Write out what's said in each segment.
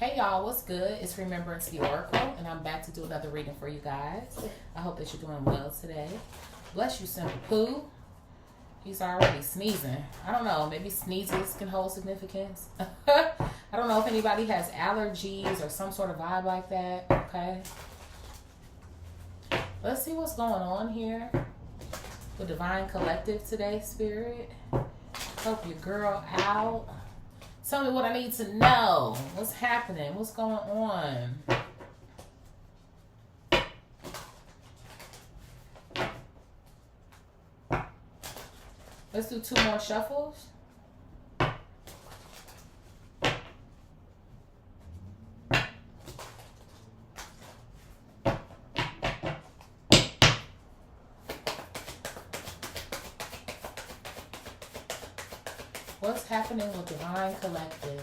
Hey y'all, what's good? It's Remembrance the Oracle, and I'm back to do another reading for you guys. I hope that you're doing well today. Bless you, Simple Pooh. He's already sneezing. I don't know, maybe sneezes can hold significance. I don't know if anybody has allergies or some sort of vibe like that, okay? Let's see what's going on here with Divine Collective today, Spirit. Help your girl out. Tell me what I need to know. What's happening? What's going on? Let's do 2 more shuffles. What's happening with Divine Collective?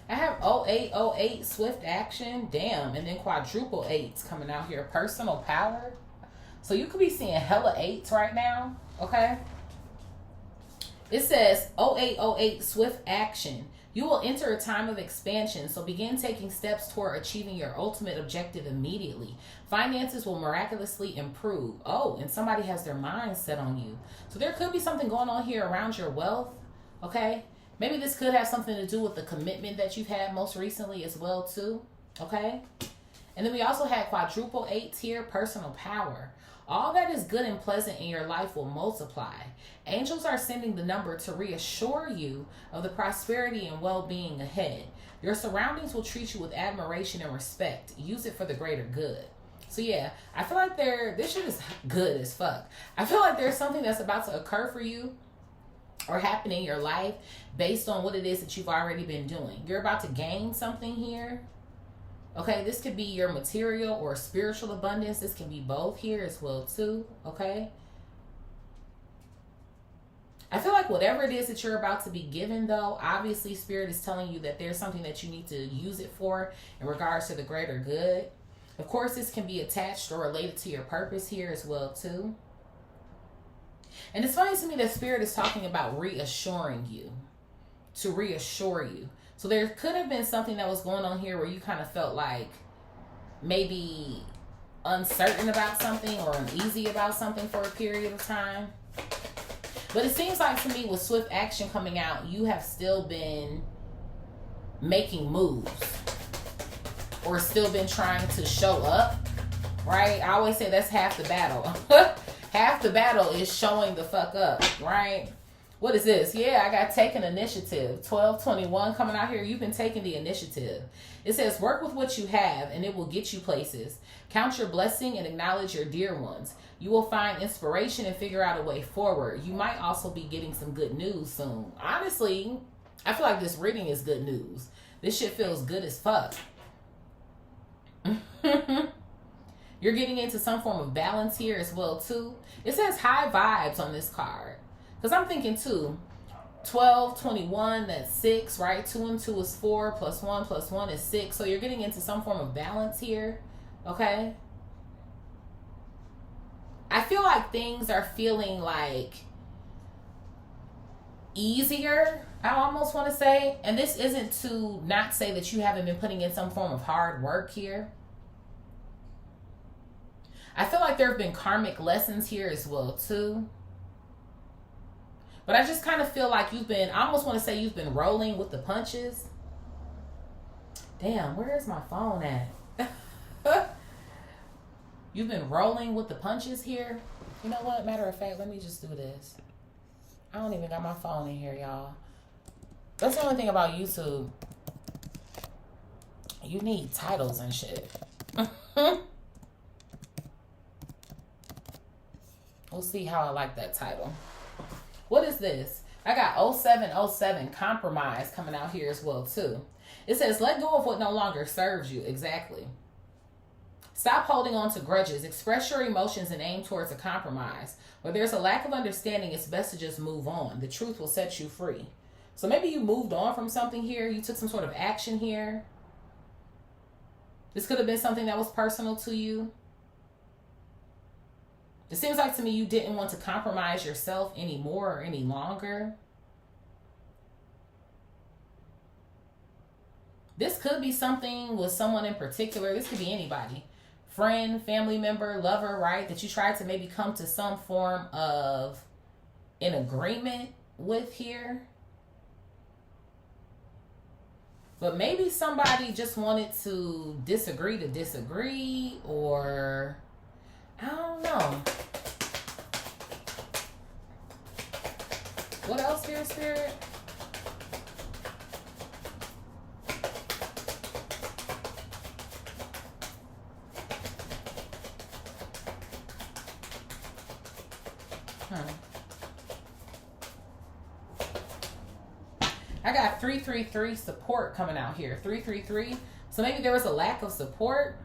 I have 0808 swift action. Damn. And then quadruple 8s coming out here. Personal power. So you could be seeing hella 8s right now, okay? It says 0808 swift action. You will enter a time of expansion, so begin taking steps toward achieving your ultimate objective immediately. Finances will miraculously improve. Oh, and somebody has their mind set on you. So there could be something going on here around your wealth, okay? Maybe this could have something to do with the commitment that you've had most recently as well, too, okay? And then we also had quadruple 8s here, personal power. All that is good and pleasant in your life will multiply. Angels are sending the number to reassure you of the prosperity and well-being ahead. Your surroundings will treat you with admiration and respect. Use it for the greater good. So yeah, I feel like this shit is good as fuck. I feel like there's something that's about to occur for you or happen in your life based on what it is that you've already been doing. You're about to gain something here. Okay, this could be your material or spiritual abundance. This can be both here as well too, okay? I feel like whatever it is that you're about to be given, though, obviously Spirit is telling you that there's something that you need to use it for in regards to the greater good. Of course, this can be attached or related to your purpose here as well too. And it's funny to me that Spirit is talking about reassuring you, to reassure you. So there could have been something that was going on here where you kind of felt like maybe uncertain about something or uneasy about something for a period of time. But it seems like to me with swift action coming out, you have still been making moves or still been trying to show up, right? I always say that's half the battle. Half the battle is showing the fuck up, right? What is this? Yeah, I got taken initiative. 1221 coming out here. You've been taking the initiative. It says, work with what you have and it will get you places. Count your blessing and acknowledge your dear ones. You will find inspiration and figure out a way forward. You might also be getting some good news soon. Honestly, I feel like this reading is good news. This shit feels good as fuck. You're getting into some form of balance here as well too. It says high vibes on this card. Because I'm thinking too, 12, 21, that's 6, right? 2 and 2 is 4, plus 1 is 6. So you're getting into some form of balance here, okay? I feel like things are feeling like easier, I almost want to say. And this isn't to not say that you haven't been putting in some form of hard work here. I feel like there have been karmic lessons here as well too. But I just kind of feel like I almost want to say you've been rolling with the punches. Damn, where is my phone at? You've been rolling with the punches here. You know what? Matter of fact, let me just do this. I don't even got my phone in here, y'all. That's the only thing about YouTube. You need titles and shit. We'll see how I like that title. What is this? I got 0707 compromise coming out here as well too. It says let go of what no longer serves you. Exactly. Stop holding on to grudges. Express your emotions and aim towards a compromise. Where there's a lack of understanding, it's best to just move on. The truth will set you free. So maybe you moved on from something here. You took some sort of action here. This could have been something that was personal to you. It seems like to me you didn't want to compromise yourself anymore or any longer. This could be something with someone in particular. This could be anybody. Friend, family member, lover, right? That you tried to maybe come to some form of an agreement with here. But maybe somebody just wanted to disagree, or I don't know. What else here, Spirit? I got 333 support coming out here. 333. So maybe there was a lack of support.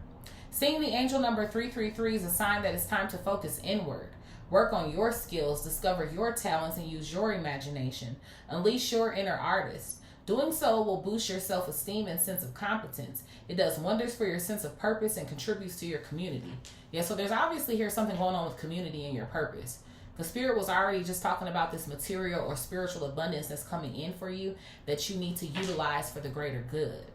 Seeing the angel number 333 is a sign that it's time to focus inward. Work on your skills, discover your talents, and use your imagination. Unleash your inner artist. Doing so will boost your self-esteem and sense of competence. It does wonders for your sense of purpose and contributes to your community. Yeah, so there's obviously here something going on with community and your purpose. The Spirit was already just talking about this material or spiritual abundance that's coming in for you that you need to utilize for the greater good.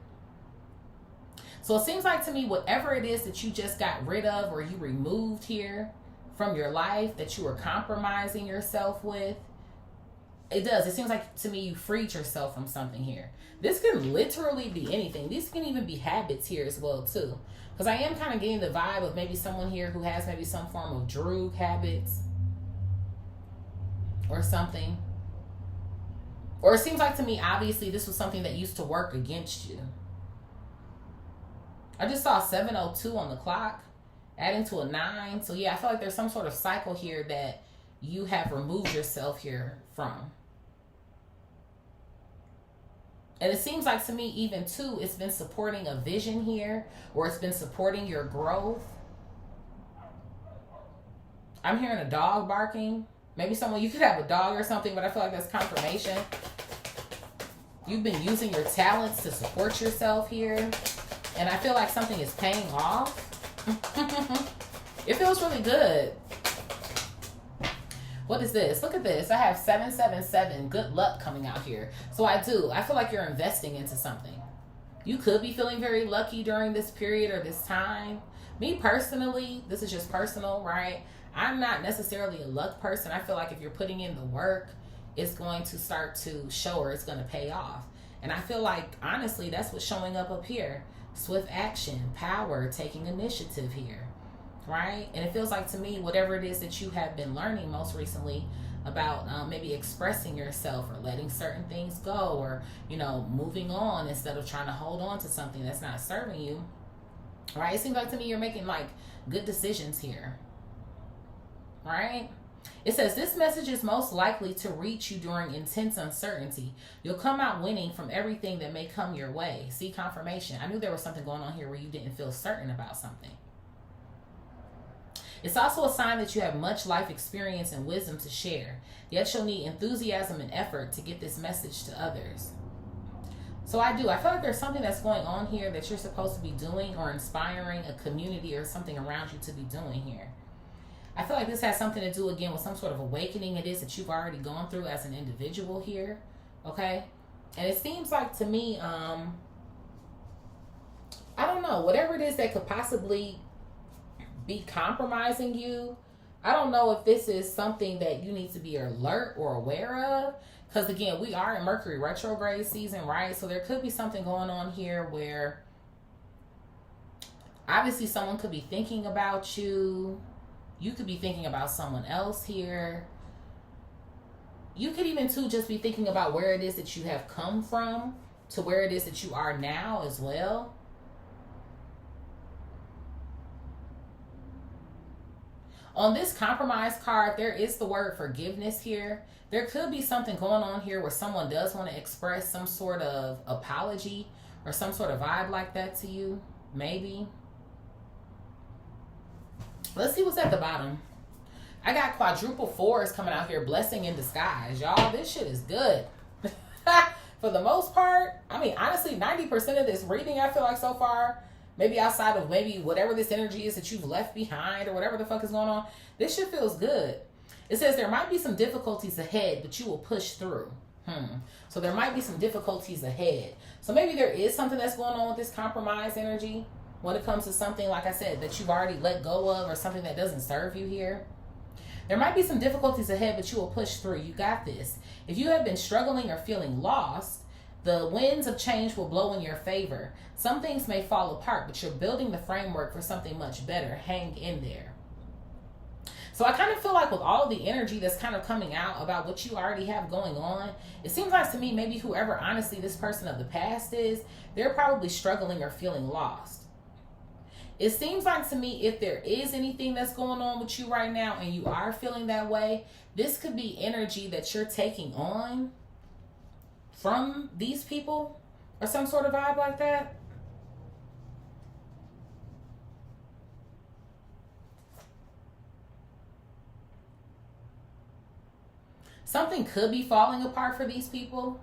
So it seems like to me, whatever it is that you just got rid of or you removed here from your life that you were compromising yourself with, it does. It seems like to me you freed yourself from something here. This can literally be anything. These can even be habits here as well too. Because I am kind of getting the vibe of maybe someone here who has maybe some form of droog habits or something. Or it seems like to me, obviously, this was something that used to work against you. I just saw 7:02 on the clock, adding to a 9. So yeah, I feel like there's some sort of cycle here that you have removed yourself here from. And it seems like to me, even too, it's been supporting a vision here, or it's been supporting your growth. I'm hearing a dog barking. Maybe someone, you could have a dog or something, but I feel like that's confirmation. You've been using your talents to support yourself here. And I feel like something is paying off. It feels really good. What is this? Look at this. I have 777. Good luck coming out here. So I feel like you're investing into something. You could be feeling very lucky during this period or this time. Me personally, this is just personal, right? I'm not necessarily a luck person. I feel like if you're putting in the work, it's going to start to show or it's going to pay off. And I feel like, honestly, that's what's showing up here. Swift action, power, taking initiative here, right? And it feels like to me, whatever it is that you have been learning most recently about maybe expressing yourself or letting certain things go, or, moving on instead of trying to hold on to something that's not serving you, right? It seems like to me you're making like good decisions here. Right? It says this message is most likely to reach you during intense uncertainty. You'll come out winning from everything that may come your way. See, confirmation. I knew there was something going on here where you didn't feel certain about something. It's also a sign that you have much life experience and wisdom to share. Yet you'll need enthusiasm and effort to get this message to others. So I feel like there's something that's going on here that you're supposed to be doing, or inspiring a community or something around you to be doing here. I feel like this has something to do, again, with some sort of awakening it is that you've already gone through as an individual here, okay? And it seems like to me, I don't know, whatever it is that could possibly be compromising you, I don't know if this is something that you need to be alert or aware of, because, again, we are in Mercury retrograde season, right? So there could be something going on here where obviously someone could be thinking about you. You could be thinking about someone else here. You could even, too, just be thinking about where it is that you have come from to where it is that you are now as well. On this compromise card, there is the word forgiveness here. There could be something going on here where someone does want to express some sort of apology or some sort of vibe like that to you. Maybe. Let's see what's at the bottom. I got quadruple 4s coming out here. Blessing in disguise. Y'all, this shit is good. For the most part, I mean, honestly, 90% of this reading, I feel like so far, maybe outside of maybe whatever this energy is that you've left behind or whatever the fuck is going on, this shit feels good. It says there might be some difficulties ahead, but you will push through. So there might be some difficulties ahead. So maybe there is something that's going on with this compromise energy when it comes to something, like I said, that you've already let go of or something that doesn't serve you here. There might be some difficulties ahead, but you will push through. You got this. If you have been struggling or feeling lost, the winds of change will blow in your favor. Some things may fall apart, but you're building the framework for something much better. Hang in there. So I kind of feel like with all of the energy that's kind of coming out about what you already have going on, it seems like to me maybe whoever honestly this person of the past is, they're probably struggling or feeling lost. It seems like to me if there is anything that's going on with you right now and you are feeling that way, this could be energy that you're taking on from these people or some sort of vibe like that. Something could be falling apart for these people.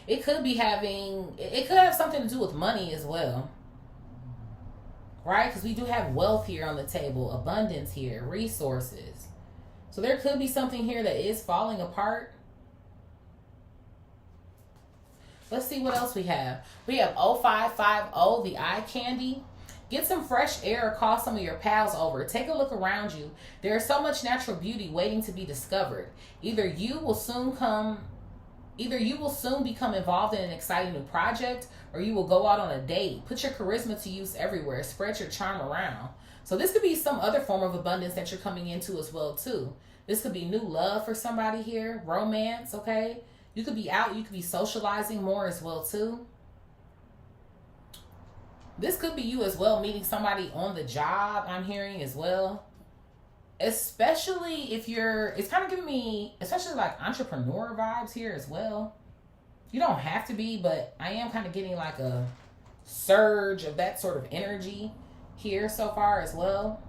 It could be it could have something to do with money as well. Right? Because we do have wealth here on the table, abundance here, resources. So there could be something here that is falling apart. Let's see what else we have. We have 0550, the eye candy. Get some fresh air or call some of your pals over. Take a look around you. There is so much natural beauty waiting to be discovered. Either you will soon become involved in an exciting new project, or you will go out on a date. Put your charisma to use everywhere. Spread your charm around. So this could be some other form of abundance that you're coming into as well too. This could be new love for somebody here. Romance, okay? You could be out. You could be socializing more as well too. This could be you as well, meeting somebody on the job, I'm hearing as well. Especially if it's kind of giving me, especially like entrepreneur vibes here as well. You don't have to be, but I am kind of getting like a surge of that sort of energy here so far as well.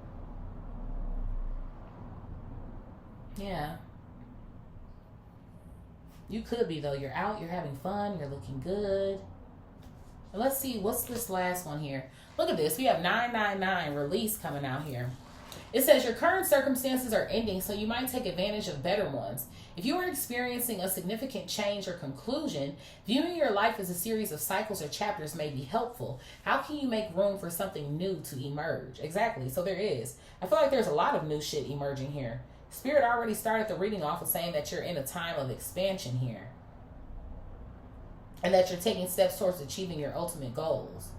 Yeah. You could be though. You're out, you're having fun, you're looking good. And let's see, what's this last one here? Look at this. We have 999, release coming out here. It says your current circumstances are ending, so you might take advantage of better ones. If you are experiencing a significant change or conclusion, viewing your life as a series of cycles or chapters may be helpful. How can you make room for something new to emerge? Exactly. So there is. I feel like there's a lot of new shit emerging here. Spirit already started the reading off of saying that you're in a time of expansion here. And that you're taking steps towards achieving your ultimate goals.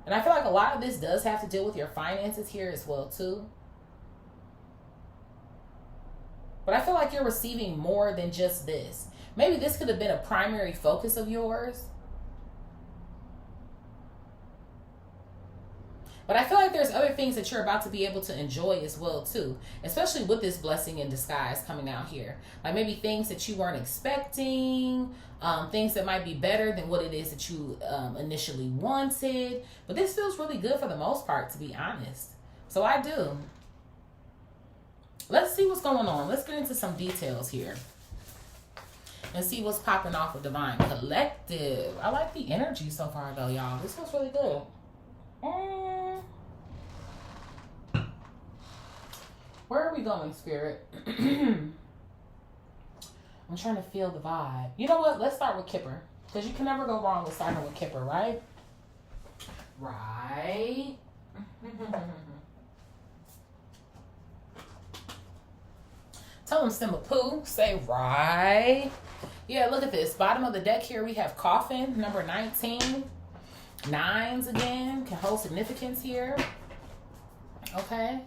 And I feel like a lot of this does have to deal with your finances here as well too. But I feel like you're receiving more than just this. Maybe this could have been a primary focus of yours. But I feel like there's other things that you're about to be able to enjoy as well too. Especially with this blessing in disguise coming out here. Like maybe things that you weren't expecting. Things that might be better than what it is that you initially wanted. But this feels really good for the most part, to be honest. So I do. Let's see what's going on. Let's get into some details here. And see what's popping off with Divine Collective. I like the energy so far though, y'all. This feels really good. Where are we going, Spirit? I'm trying to feel the vibe. You know what? Let's start with Kipper. Because you can never go wrong with starting with Kipper, right? Right. Tell them Simba Pooh. Say right. Yeah, look at this. Bottom of the deck here, we have Coffin, number 19. Nines again. Can hold significance here. Okay.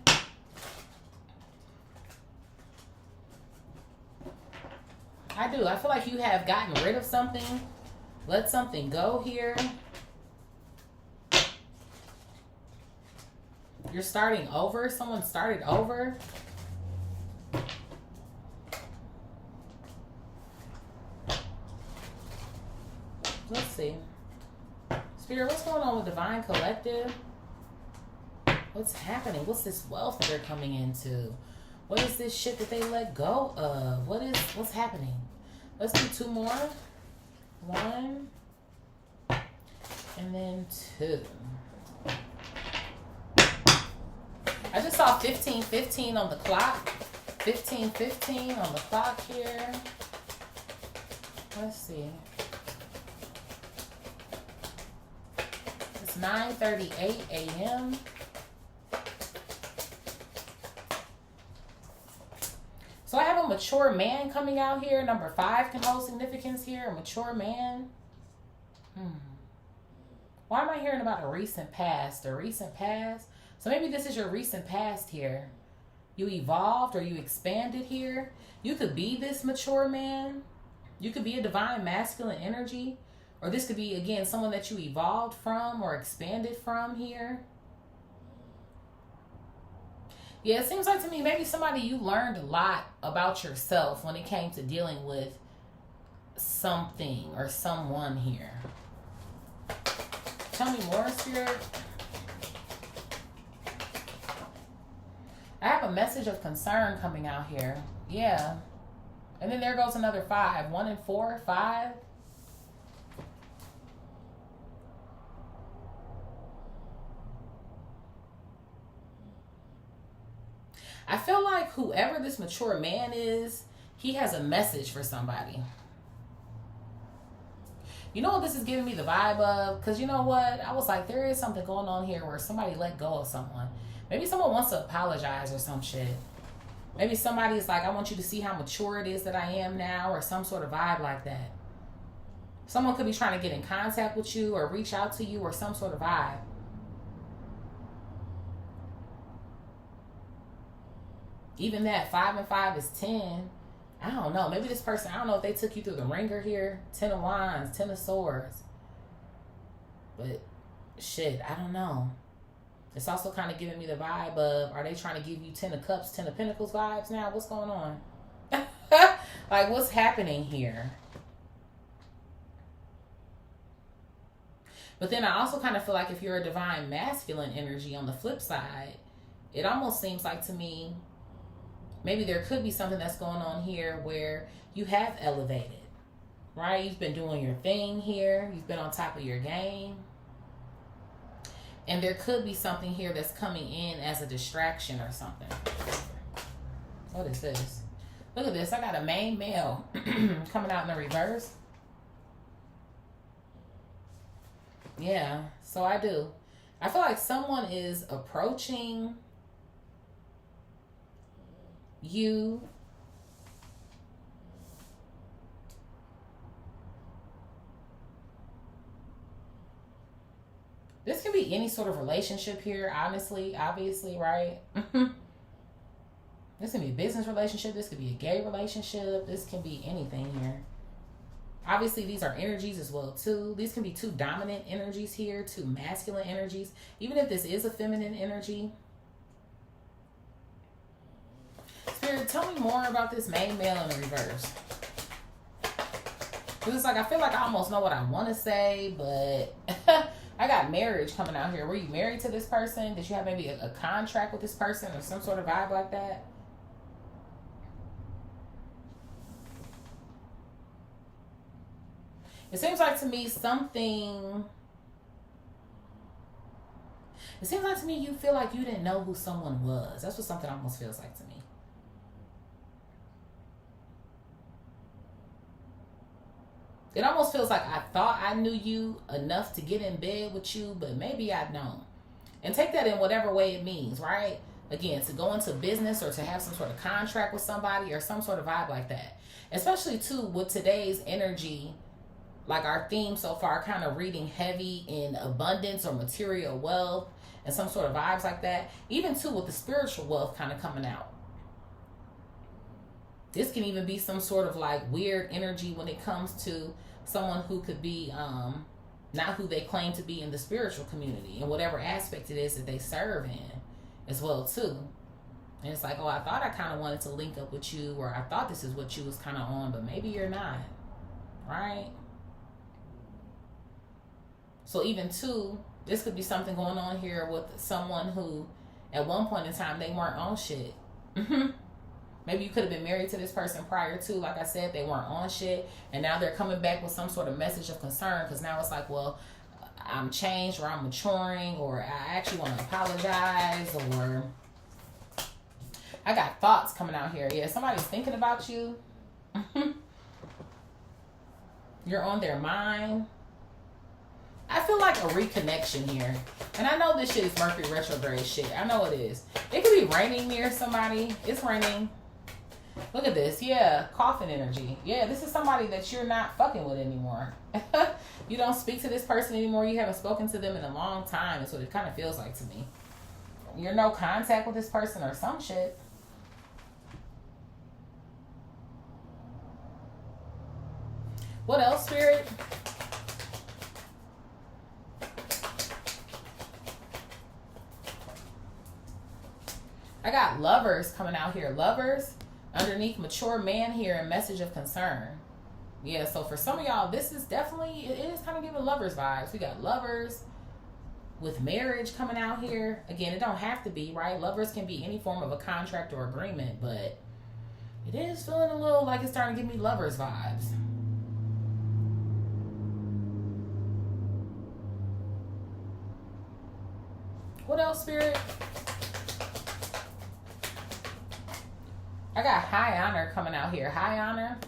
I do. I feel like you have gotten rid of something. Let something go here. You're starting over. Someone started over. Let's see. Spirit, what's going on with Divine Collective? What's happening? What's this wealth that they're coming into? What is this shit that they let go of? What's happening? Let's do 2 more. 1 and then 2. I just saw 15:15 on the clock. 15:15 on the clock here. Let's see. It's 9:38 a.m. So I have a mature man coming out here. Number 5 can hold significance here. A mature man. Why am I hearing about a recent past? A recent past? So maybe this is your recent past here. You evolved or you expanded here. You could be this mature man. You could be a divine masculine energy. Or this could be, again, someone that you evolved from or expanded from here. Yeah, it seems like to me maybe somebody you learned a lot about yourself when it came to dealing with something or someone here. Tell me more, Spirit. I have a message of concern coming out here. Yeah. And then there goes another 5. 1 and 4, 5. I feel like whoever this mature man is, he has a message for somebody. You know what this is giving me the vibe of? Because you know what? I was like, there is something going on here where somebody let go of someone. Maybe someone wants to apologize or some shit. Maybe somebody's like, I want you to see how mature it is that I am now, or some sort of vibe like that. Someone could be trying to get in contact with you or reach out to you or some sort of vibe. Even that 5 and 5 is 10. I don't know. Maybe this person, I don't know if they took you through the ringer here. 10 of Wands, 10 of Swords. But shit, I don't know. It's also kind of giving me the vibe of, are they trying to give you 10 of Cups, 10 of Pentacles vibes now? What's going on? Like, what's happening here? But then I also kind of feel like if you're a divine masculine energy on the flip side, it almost seems like to me, maybe there could be something that's going on here where you have elevated, right? You've been doing your thing here. You've been on top of your game. And there could be something here that's coming in as a distraction or something. What is this? Look at this. I got a main male coming out in the reverse. Yeah, so I do. I feel like someone is approaching you. This can be any sort of relationship here, honestly, obviously, right? This can be a business relationship. This could be a gay relationship. This can be anything here. Obviously, these are energies as well, too. These can be 2 dominant energies here, 2 masculine energies. Even if this is a feminine energy. Spirit, tell me more about this main male in the reverse. Because it's like, I feel like I almost know what I want to say, but I got marriage coming out here. Were you married to this person? Did you have maybe a contract with this person or some sort of vibe like that? It seems like to me something... It seems like to me you feel like you didn't know who someone was. That's what something almost feels like to me. It almost feels like I thought I knew you enough to get in bed with you, but maybe I don't. And take that in whatever way it means, right? Again, to go into business or to have some sort of contract with somebody or some sort of vibe like that. Especially, too, with today's energy, like our theme so far, kind of reading heavy in abundance or material wealth and some sort of vibes like that. Even, too, with the spiritual wealth kind of coming out. This can even be some sort of like weird energy when it comes to someone who could be not who they claim to be in the spiritual community and whatever aspect it is that they serve in as well too. And it's like, oh, I thought I kind of wanted to link up with you, or I thought this is what you was kind of on, but maybe you're not, right? So even too, this could be something going on here with someone who At one point in time, they weren't on shit. Maybe you could have been married to this person prior to, like I said, they weren't on shit. And now they're coming back with some sort of message of concern, because now it's like, well, I'm changed, or I'm maturing, or I actually want to apologize, or I got thoughts coming out here. Yeah, somebody's thinking about you. You're on their mind. I feel like a reconnection here. And I know this shit is Mercury retrograde shit. I know it is. It could be raining near somebody. It's raining. Look at this. Yeah, coffin energy. Yeah, this is somebody that you're not fucking with anymore. You don't speak to this person anymore. You haven't spoken to them in a long time. That's what it kind of feels like to me. You're no contact with this person or some shit. What else, Spirit? I got lovers coming out here. Lovers underneath mature man here and message of concern. Yeah, so for some of y'all, this is definitely, it is kind of giving lovers vibes. We got lovers with marriage coming out here. Again, it don't have to be, right? Lovers can be any form of a contract or agreement, but it is feeling a little like it's starting to give me lovers vibes. What else, Spirit? I got high honor coming out here. High honor?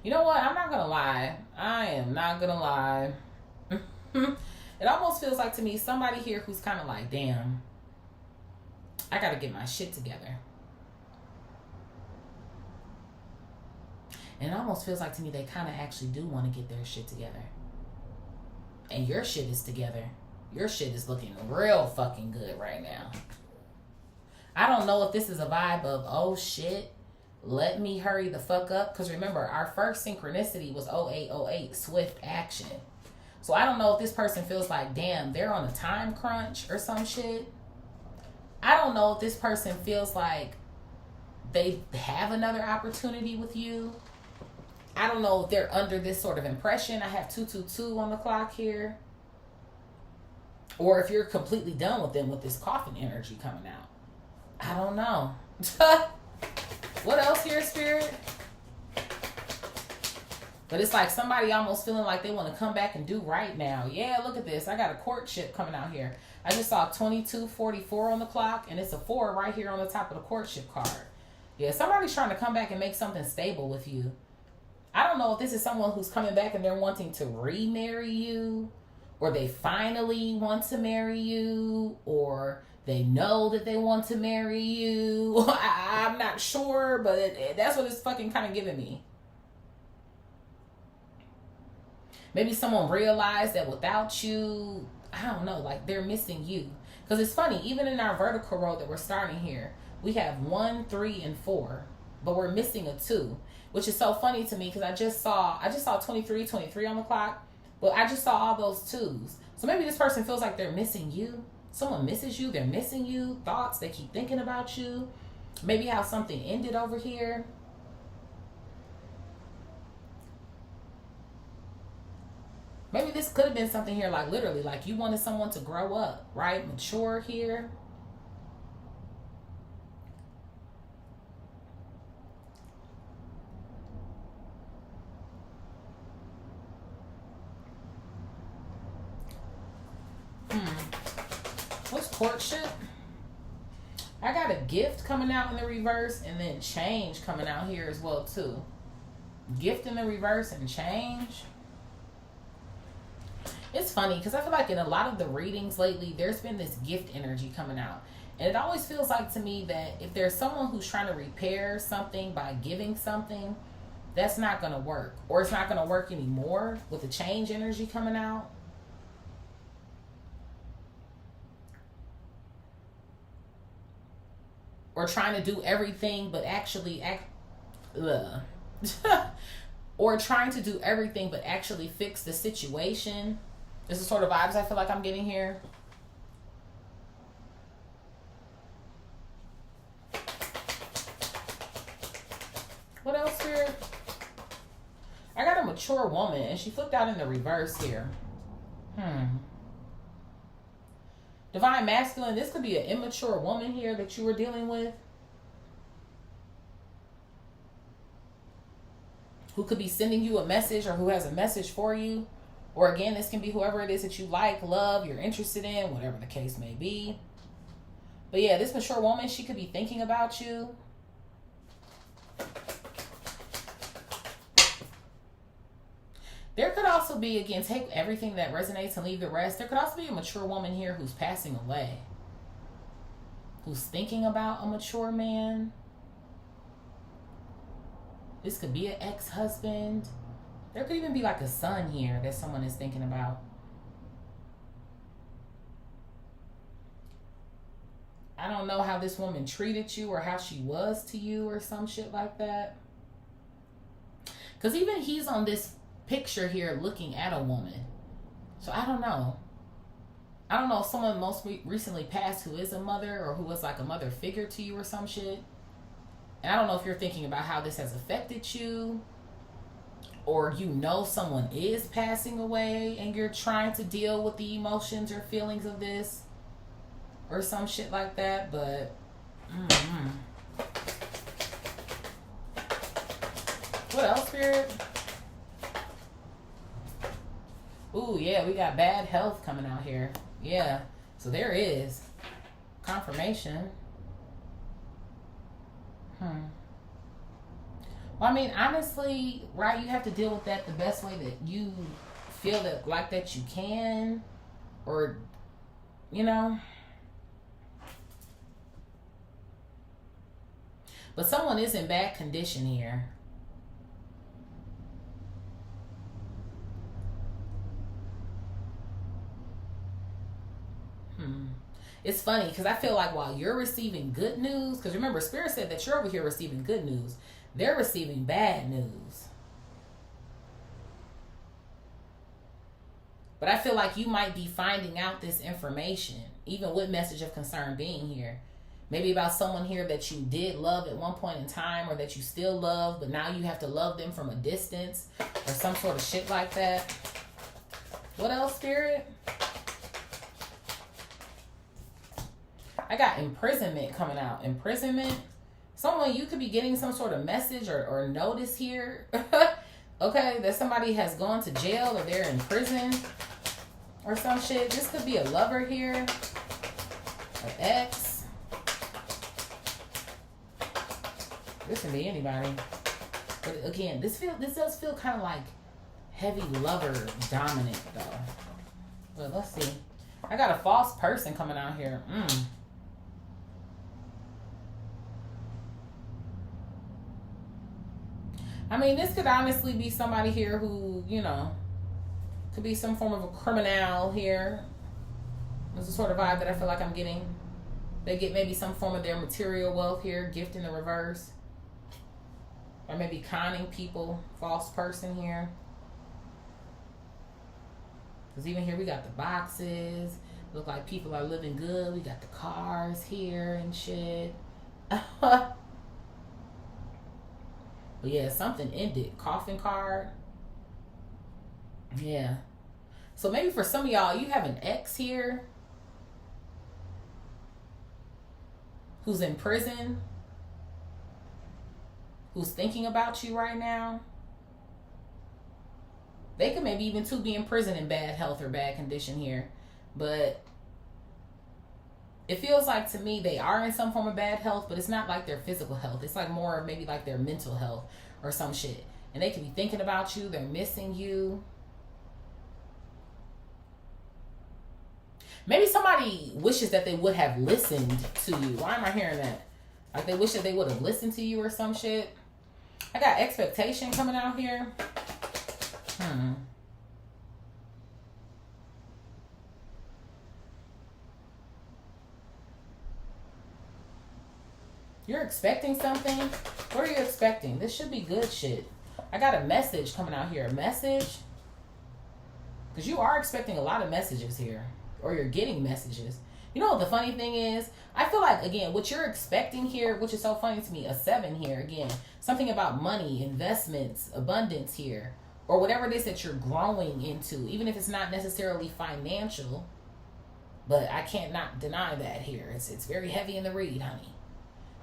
You know what? I'm not going to lie. I am not going to lie. It almost feels like to me somebody here who's kind of like, damn, I got to get my shit together. And it almost feels like to me they kind of actually do want to get their shit together. And your shit is together. Your shit is looking real fucking good right now. I don't know if this is a vibe of, oh shit, let me hurry the fuck up. Because remember, our first synchronicity was 0808, swift action. So I don't know if this person feels like, damn, they're on a time crunch or some shit. I don't know if this person feels like they have another opportunity with you. I don't know if they're under this sort of impression. I have 222 on the clock here. Or if you're completely done with them with this coffin energy coming out. I don't know. What else here, Spirit? But it's like somebody almost feeling like they want to come back and do right now. Yeah, look at this. I got a courtship coming out here. I just saw 2244 on the clock, and it's a 4 right here on the top of the courtship card. Yeah, somebody's trying to come back and make something stable with you. I don't know if this is someone who's coming back and they're wanting to remarry you, or they finally want to marry you, or they know that they want to marry you. I'm not sure, but that's what it's fucking kind of giving me. Maybe someone realized that without you, I don't know, like they're missing you. Because it's funny, even in our vertical road that we're starting here, we have 1, 3, and 4, but we're missing a 2, which is so funny to me because I just saw 23 on the clock, but I just saw all those 2s. So maybe this person feels like they're missing you. Someone misses you, they're missing you. Thoughts, they keep thinking about you. Maybe how something ended over here. Maybe this could have been something here like literally like you wanted someone to grow up, right? Mature here. What's courtship? I got a gift coming out in the reverse and then change coming out here as well too. Gift in the reverse and change. It's funny because I feel like in a lot of the readings lately, there's been this gift energy coming out. And it always feels like to me that if there's someone who's trying to repair something by giving something, that's not going to work. Or it's not going to work anymore with the change energy coming out. Or trying to do everything but actually or trying to do everything but actually fix the situation. This is sort of vibes I feel like I'm getting here. What else here? I got a mature woman and she flipped out in the reverse here. Divine masculine, this could be an immature woman here that you were dealing with. Who could be sending you a message or who has a message for you. Or again, this can be whoever it is that you like, love, you're interested in, whatever the case may be. But yeah, this mature woman, she could be thinking about you. There could also be, again, take everything that resonates and leave the rest. There could also be a mature woman here who's passing away. Who's thinking about a mature man. This could be an ex-husband. There could even be like a son here that someone is thinking about. I don't know how this woman treated you or how she was to you or some shit like that. Because even he's on this picture here looking at a woman. So I don't know. I don't know if someone most recently passed who is a mother or who was like a mother figure to you or some shit. And I don't know if you're thinking about how this has affected you. Or you know someone is passing away and you're trying to deal with the emotions or feelings of this. Or some shit like that. But what else, Spirit? Ooh, yeah, we got bad health coming out here. Yeah, so there is confirmation. Well, I mean, honestly, right, you have to deal with that the best way that you feel that, like that you can. Or, you know. But someone is in bad condition here. It's funny because I feel like while you're receiving good news, because remember, Spirit said that you're over here receiving good news. They're receiving bad news. But I feel like you might be finding out this information, even with message of concern being here. Maybe about someone here that you did love at one point in time or that you still love, but now you have to love them from a distance or some sort of shit like that. What else, Spirit? I got imprisonment coming out. Imprisonment. Someone, you could be getting some sort of message or notice here. Okay, that somebody has gone to jail or they're in prison or some shit. This could be a lover here. An ex. This can be anybody. But again, this does feel kind of like heavy lover dominant though. But let's see. I got a false person coming out here. I mean, this could honestly be somebody here who, you know, could be some form of a criminal here. There's the sort of vibe that I feel like I'm getting. They get maybe some form of their material wealth here, gift in the reverse. Or maybe conning people, false person here. Because even here we got the boxes. Look like people are living good. We got the cars here and shit. But yeah, something ended. Coffin card. Yeah. So maybe for some of y'all, you have an ex here who's in prison, who's thinking about you right now. They could maybe even too be in prison in bad health or bad condition here. But it feels like to me they are in some form of bad health, but it's not like their physical health. It's like more of maybe like their mental health or some shit. And they could be thinking about you. They're missing you. Maybe somebody wishes that they would have listened to you. Why am I hearing that? Like they wish that they would have listened to you or some shit. I got expectation coming out here. You're expecting something? What are you expecting? This should be good shit. I got a message coming out here. A message? Because you are expecting a lot of messages here. Or you're getting messages. You know what the funny thing is? I feel like, again, what you're expecting here, which is so funny to me, a 7 here, again. Something about money, investments, abundance here. Or whatever it is that you're growing into. Even if it's not necessarily financial. But I can't not deny that here. It's very heavy in the read, honey.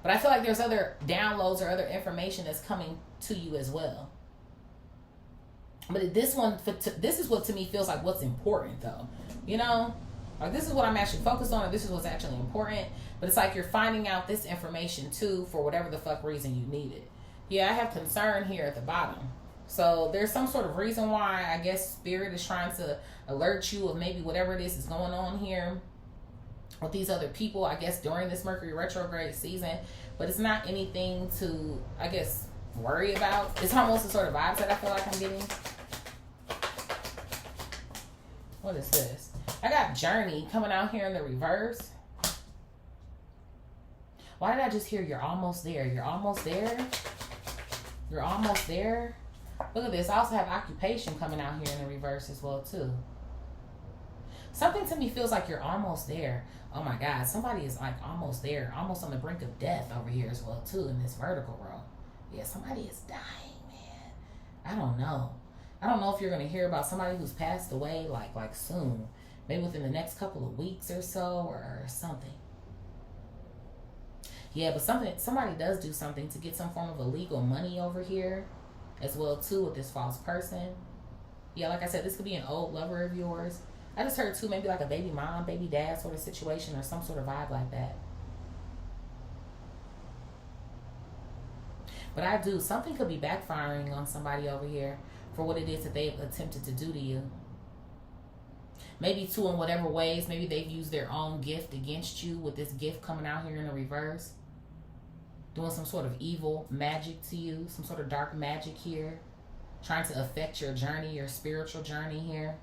But I feel like there's other downloads or other information that's coming to you as well. But this is what to me feels like what's important, though. You know? Like, this is what I'm actually focused on, and this is what's actually important. But it's like you're finding out this information, too, for whatever the fuck reason you need it. Yeah, I have concern here at the bottom. So there's some sort of reason why I guess Spirit is trying to alert you of maybe whatever it is going on here with these other people, I guess, during this Mercury retrograde season. But it's not anything to, I guess, worry about. It's almost the sort of vibes that I feel like I'm getting. What is this? I got Journey coming out here in the reverse. Why did I just hear you're almost there? You're almost there? You're almost there? Look at this. I also have Occupation coming out here in the reverse as well, too. Something to me feels like you're almost there. Oh my God. Somebody is like almost there. Almost on the brink of death over here as well, too, in this vertical row. Yeah, somebody is dying, man. I don't know. I don't know if you're going to hear about somebody who's passed away like soon. Maybe within the next couple of weeks or so or something. Yeah, but somebody does do something to get some form of illegal money over here as well, too, with this false person. Yeah, like I said, this could be an old lover of yours. I just heard, too, maybe like a baby mom, baby dad sort of situation or some sort of vibe like that. But I do. Something could be backfiring on somebody over here for what it is that they've attempted to do to you. Maybe, too, in whatever ways. Maybe they've used their own gift against you with this gift coming out here in the reverse. Doing some sort of evil magic to you. Some sort of dark magic here. Trying to affect your journey, your spiritual journey here.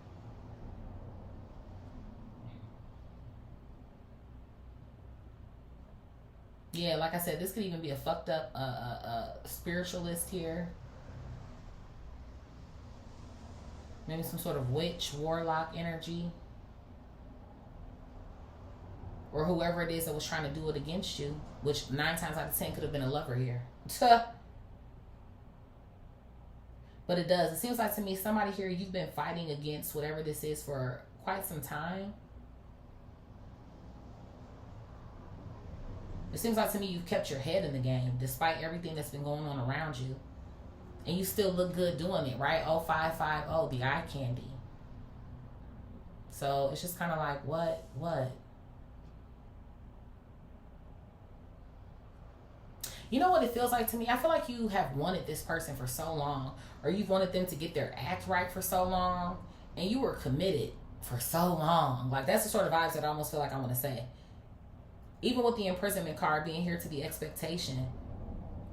Yeah, like I said, this could even be a fucked up spiritualist here. Maybe some sort of witch, warlock energy. Or whoever it is that was trying to do it against you. Which 9 times out of 10 could have been a lover here. But it does. It seems like to me somebody here, you've been fighting against whatever this is for quite some time. It seems like to me you've kept your head in the game despite everything that's been going on around you. And you still look good doing it, right? 0550, the eye candy. So it's just kind of like, what? You know what it feels like to me? I feel like you have wanted this person for so long, or you've wanted them to get their act right for so long, and you were committed for so long. Like, that's the sort of vibes that I almost feel like I want to say. Even with the imprisonment card being here to the expectation,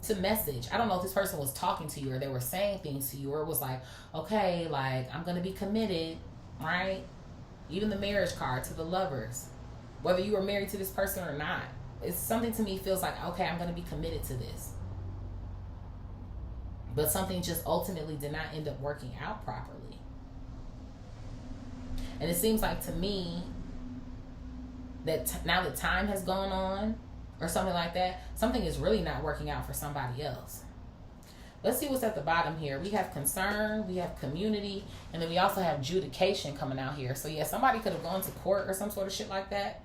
to message. I don't know if this person was talking to you or they were saying things to you, or it was like, okay, like, I'm going to be committed, right? Even the marriage card to the lovers. Whether you were married to this person or not. It's something to me feels like, okay, I'm going to be committed to this. But something just ultimately did not end up working out properly. And it seems like to me that now that time has gone on or something like that, something is really not working out for somebody else. Let's see what's at the bottom here. We have concern, we have community, and then we also have adjudication coming out here. So yeah, somebody could have gone to court or some sort of shit like that.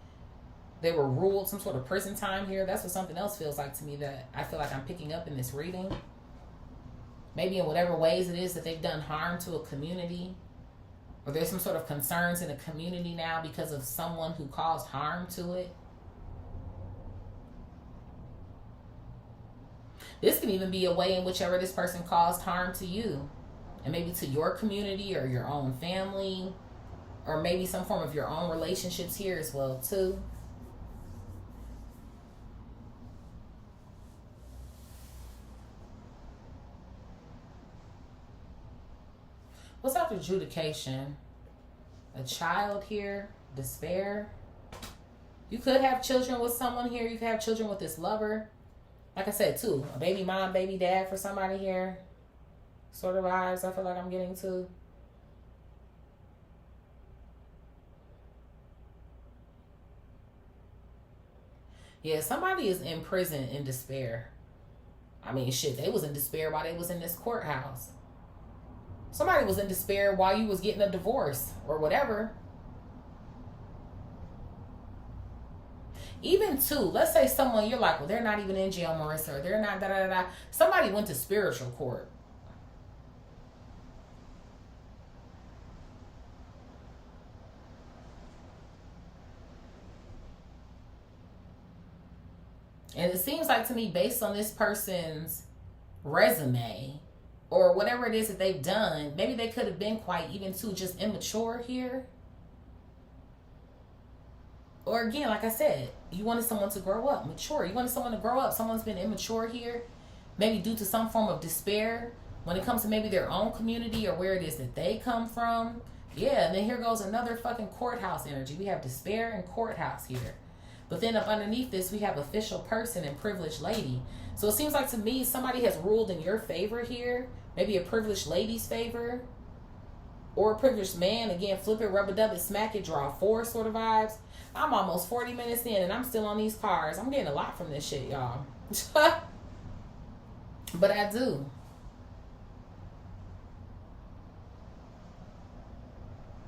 They were ruled some sort of prison time here. That's what something else feels like to me that I feel like I'm picking up in this reading. Maybe in whatever ways it is that they've done harm to a community. Or there's some sort of concerns in the community now because of someone who caused harm to it. This can even be a way in whichever this person caused harm to you. And maybe to your community or your own family. Or maybe some form of your own relationships here as well too. What's after adjudication? A child here. Despair. You could have children with someone here. You could have children with this lover. Like I said, too. A baby mom, baby dad for somebody here. Sort of vibes I feel like I'm getting to. Yeah, somebody is in prison in despair. I mean, shit, they was in despair while they was in this courthouse. Somebody was in despair while you was getting a divorce or whatever. Even too, let's say someone you're like, well, they're not even in jail, Marissa, or they're not da da da. Somebody went to spiritual court. And it seems like to me, based on this person's resume or whatever it is that they've done, maybe they could have been quite even too just immature here. Or again, like I said, you wanted someone to grow up, mature. You wanted someone to grow up. Someone's been immature here, maybe due to some form of despair when it comes to maybe their own community or where it is that they come from. Yeah, and then here goes another fucking courthouse energy. We have despair and courthouse here. But then up underneath this, we have official person and privileged lady. So it seems like to me, somebody has ruled in your favor here. Maybe a privileged lady's favor. Or a privileged man. Again, flip it, rub it, dub it, smack it, draw 4 sort of vibes. I'm almost 40 minutes in and I'm still on these cards. I'm getting a lot from this shit, y'all. But I do.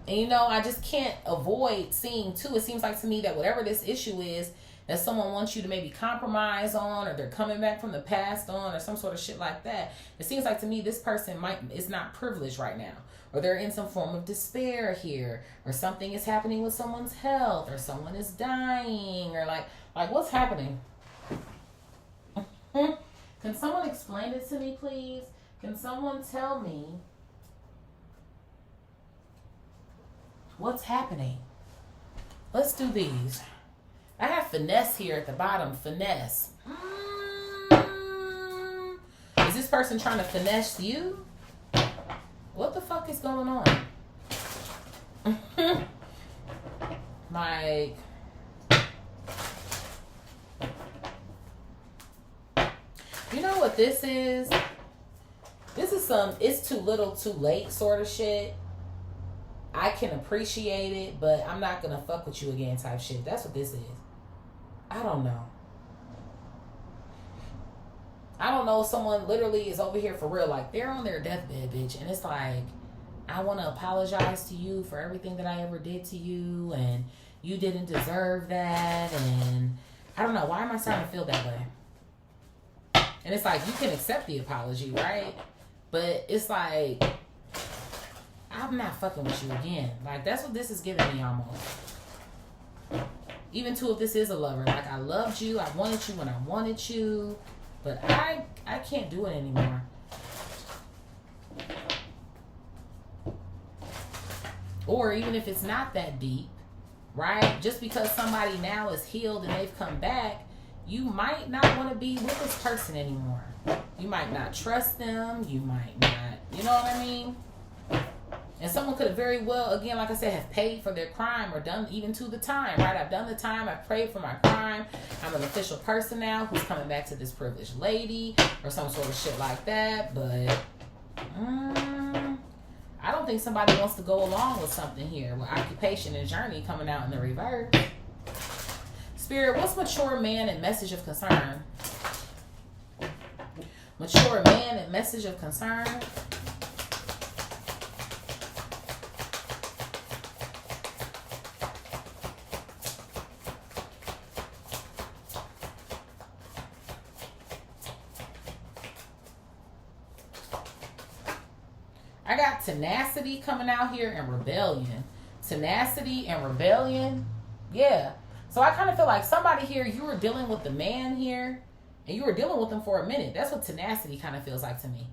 And you know, I just can't avoid seeing too. It seems like to me that whatever this issue is that someone wants you to maybe compromise on, or they're coming back from the past on, or some sort of shit like that. It seems like to me this person is not privileged right now. Or they're in some form of despair here. Or something is happening with someone's health. Or someone is dying. Or like what's happening? Can someone explain it to me, please? Can someone tell me what's happening? Let's do these. I have finesse here at the bottom. Finesse. Is this person trying to finesse you? What the fuck is going on? Like, you know what this is? This is some it's too little too late sort of shit. I can appreciate it, but I'm not gonna fuck with you again type shit. That's what this is. I don't know. I don't know if someone literally is over here for real. Like, they're on their deathbed, bitch. And it's like, I want to apologize to you for everything that I ever did to you. And you didn't deserve that. And I don't know. Why am I starting to feel that way? And it's like, you can accept the apology, right? But it's like, I'm not fucking with you again. Like, that's what this is giving me almost. Even too, if this is a lover. Like, I loved you. I wanted you when I wanted you. But I can't do it anymore. Or even if it's not that deep, right? Just because somebody now is healed and they've come back, you might not want to be with this person anymore. You might not trust them. You might not, you know what I mean? And someone could have very well, again, like I said, have paid for their crime or done even to the time, right? I've done the time. I've prayed for my crime. I'm an official person now who's coming back to this privileged lady or some sort of shit like that. But I don't think somebody wants to go along with something here with occupation and journey coming out in the reverse. Spirit, what's mature man and message of concern? Mature man and message of concern. I got tenacity coming out here and rebellion. Tenacity and rebellion. Yeah. So I kind of feel like somebody here, you were dealing with the man here, and you were dealing with him for a minute. That's what tenacity kind of feels like to me.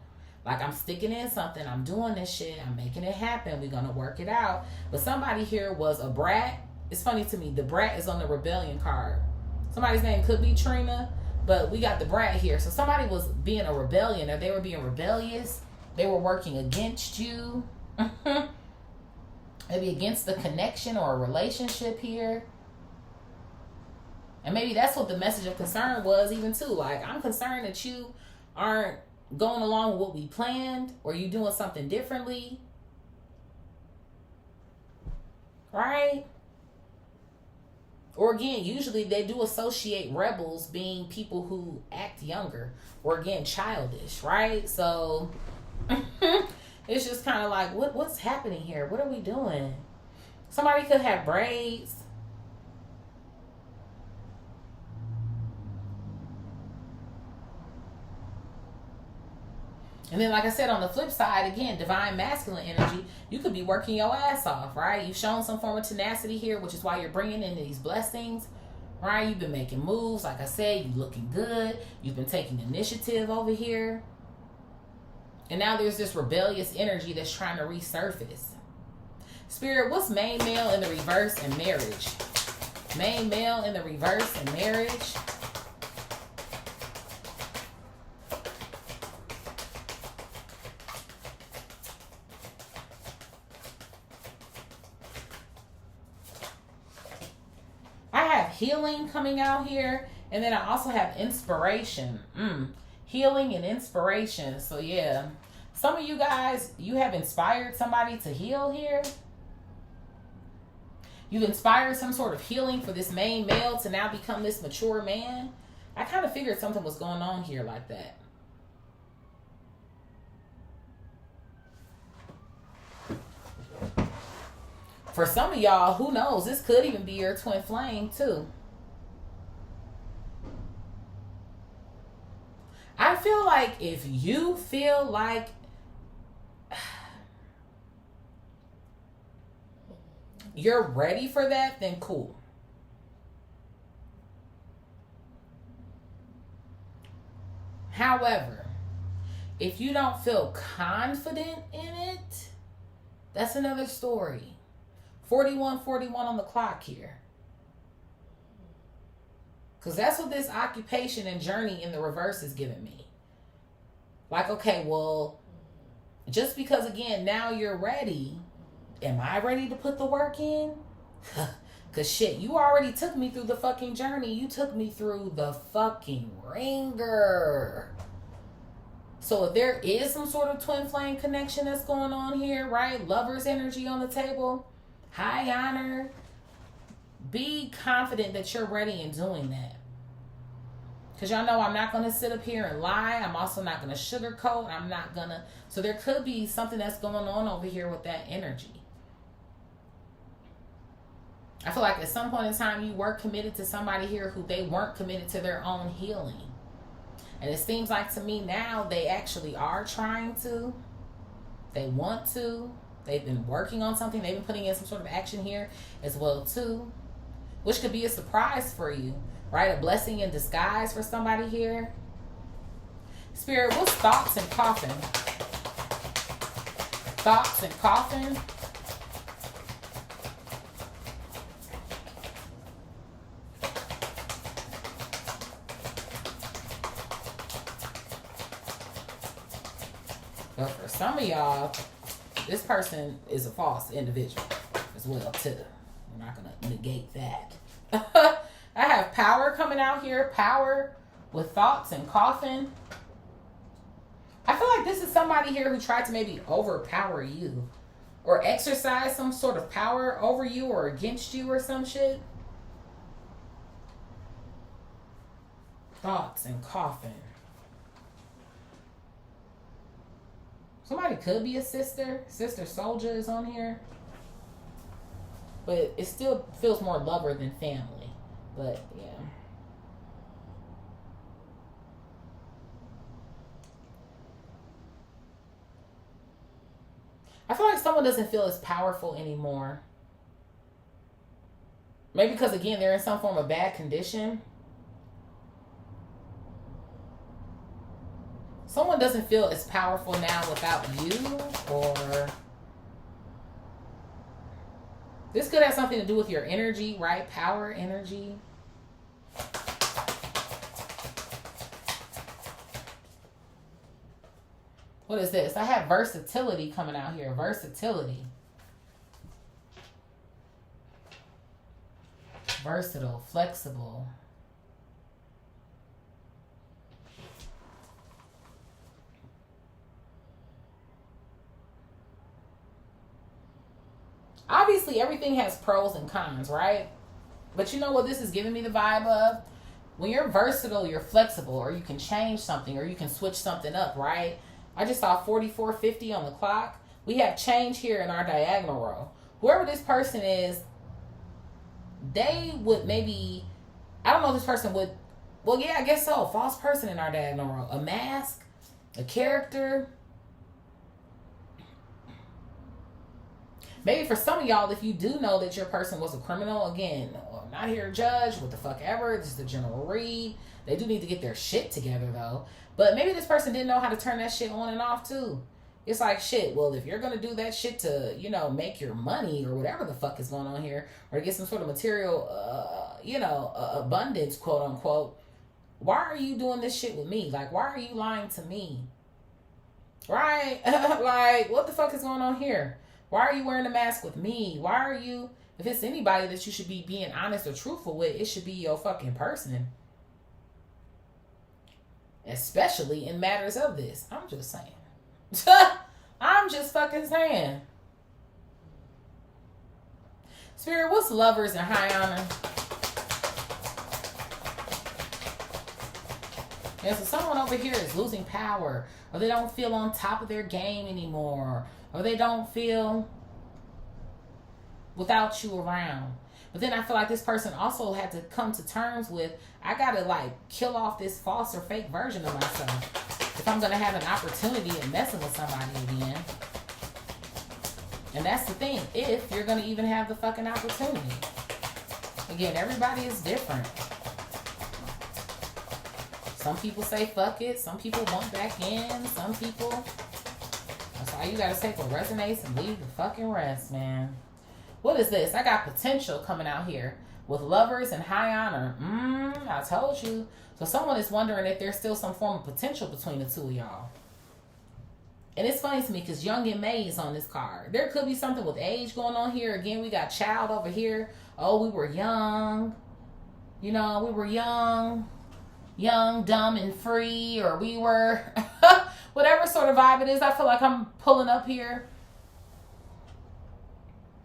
Like, I'm sticking in something. I'm doing this shit. I'm making it happen. We're going to work it out. But somebody here was a brat. It's funny to me. The brat is on the rebellion card. Somebody's name could be Trina, but we got the brat here. So somebody was being a rebellion, or they were being rebellious. They were working against you. Maybe against the connection or a relationship here. And maybe that's what the message of concern was even too. Like, I'm concerned that you aren't going along with what we planned, or you doing something differently. Right? Or again, usually they do associate rebels being people who act younger. Or again, childish, right? So it's just kind of like, what's happening here? What are we doing? Somebody could have braids. And then, like I said, on the flip side, again, divine masculine energy, you could be working your ass off, right? You've shown some form of tenacity here, which is why you're bringing in these blessings, right? You've been making moves. Like I said, you're looking good. You've been taking initiative over here. And now there's this rebellious energy that's trying to resurface. Spirit, what's main male in the reverse in marriage? Main male in the reverse in marriage. Healing coming out here, and then I also have inspiration. Healing and inspiration. So yeah, some of you guys, you have inspired somebody to heal here. You've inspired some sort of healing for this main male to now become this mature man. I kind of figured something was going on here like that. For some of y'all, who knows? This could even be your twin flame too. I feel like if you feel like you're ready for that, then cool. However, if you don't feel confident in it, that's another story. 41:41 on the clock here. Because that's what this occupation and journey in the reverse is giving me. Like, okay, well, just because, again, now you're ready, am I ready to put the work in? Because shit, you already took me through the fucking journey. You took me through the fucking ringer. So if there is some sort of twin flame connection that's going on here, right? Lover's energy on the table. High honor. Be confident that you're ready in doing that. Because y'all know I'm not going to sit up here and lie. I'm also not going to sugarcoat. I'm not going to. So there could be something that's going on over here with that energy. I feel like at some point in time you were committed to somebody here who they weren't committed to their own healing. And it seems like to me now they actually are trying to. They want to. They've been working on something. They've been putting in some sort of action here as well too. Which could be a surprise for you, right? A blessing in disguise for somebody here. Spirit, what's thoughts and coffin? Thoughts and coffin. But for some of y'all, this person is a false individual as well too. We're not going to negate that. I have power coming out here. Power with thoughts and coffin. I feel like this is somebody here who tried to maybe overpower you. Or exercise some sort of power over you or against you or some shit. Thoughts and coffin. Somebody could be a sister. Sister Soldier is on here. But it still feels more lover than family. But, yeah. I feel like someone doesn't feel as powerful anymore. Maybe because, again, they're in some form of bad condition. Someone doesn't feel as powerful now without you, or this could have something to do with your energy, right? Power, energy. What is this? I have versatility coming out here. Versatility. Versatile, flexible. Obviously, everything has pros and cons, right? But you know what this is giving me the vibe of? When you're versatile, you're flexible, or you can change something, or you can switch something up, right? I just saw 44:50 on the clock. We have change here in our diagonal row. Whoever this person is, they would maybe, I don't know if this person would, well, yeah, I guess so. False person in our diagonal row. A mask. A character. Maybe for some of y'all, if you do know that your person was a criminal, again, I'm not here to judge, what the fuck ever. This is the general read. They do need to get their shit together, though. But maybe this person didn't know how to turn that shit on and off, too. It's like, shit, well, if you're going to do that shit to, you know, make your money or whatever the fuck is going on here, or to get some sort of material, abundance, quote unquote, why are you doing this shit with me? Like, why are you lying to me? Right? Like, what the fuck is going on here? Why are you wearing a mask with me? Why are you, if it's anybody that you should be being honest or truthful with, it should be your fucking person. Especially in matters of this. I'm just saying. I'm just fucking saying. Spirit, what's lovers and high honor? Yeah, so someone over here is losing power, or they don't feel on top of their game anymore, or they don't feel without you around. But then I feel like this person also had to come to terms with, I gotta like kill off this false or fake version of myself if I'm gonna have an opportunity at messing with somebody again. And that's the thing, if you're gonna even have the fucking opportunity. Again, everybody is different. Some people say fuck it, some people want back in, some people, that's why you gotta take what resonates and leave the fucking rest, man. What is this? I got potential coming out here with lovers and high honor. I told you. So someone is wondering if there's still some form of potential between the two of y'all. And it's funny to me because young and May is on this card. There could be something with age going on here. Again, we got child over here. Oh, we were young. You know, we were young, dumb, and free. Or we were, whatever sort of vibe it is. I feel like I'm pulling up here.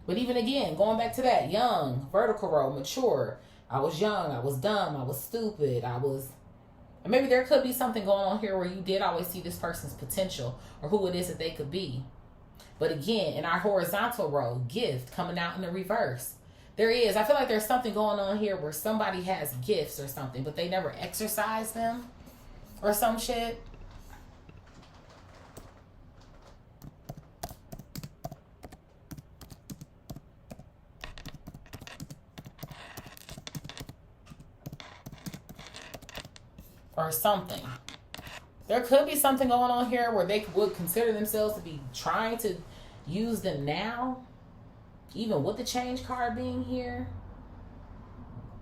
But even again, going back to that, young, vertical row, mature. I was young, I was dumb, I was stupid, and maybe there could be something going on here where you did always see this person's potential or who it is that they could be. But again, in our horizontal row, gift coming out in the reverse. There is, I feel like there's something going on here where somebody has gifts or something, but they never exercise them or some shit. Or something. There could be something going on here where they would consider themselves to be trying to use them now, even with the change card being here.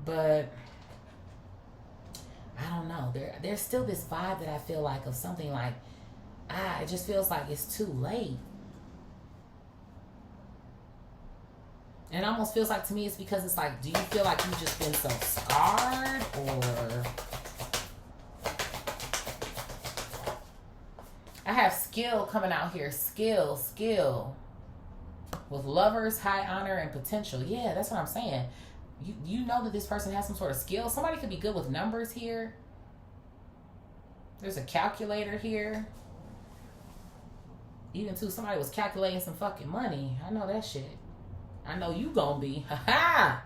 But I don't know. There's still this vibe that I feel like of something like, it just feels like it's too late. And it almost feels like to me it's because it's like, do you feel like you've just been so scarred, or I have skill coming out here. Skill. With lovers, high honor, and potential. Yeah, that's what I'm saying. You know that this person has some sort of skill. Somebody could be good with numbers here. There's a calculator here. Even too, somebody was calculating some fucking money. I know that shit. I know you gonna be. Ha-ha!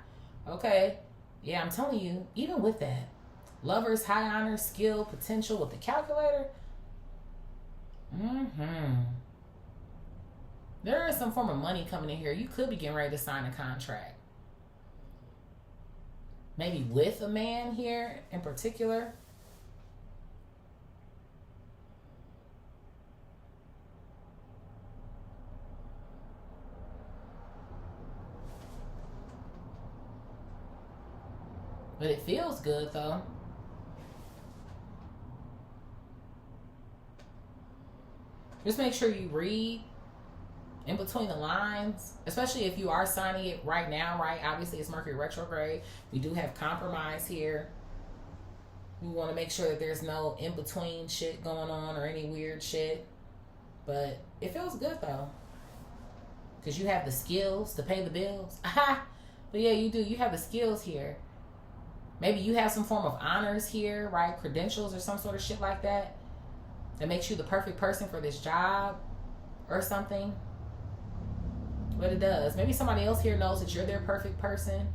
Okay. Yeah, I'm telling you, even with that. Lovers, high honor, skill, potential with the calculator. There is some form of money coming in here. You could be getting ready to sign a contract. Maybe with a man here in particular. But it feels good though. Just make sure you read in between the lines, especially if you are signing it right now, right? Obviously, it's Mercury retrograde. We do have compromise here. We want to make sure that there's no in-between shit going on or any weird shit. But it feels good, though. Because you have the skills to pay the bills. Aha! But yeah, you do. You have the skills here. Maybe you have some form of honors here, right? Credentials or some sort of shit like that. That makes you the perfect person for this job or something. But it does. Maybe somebody else here knows that you're their perfect person.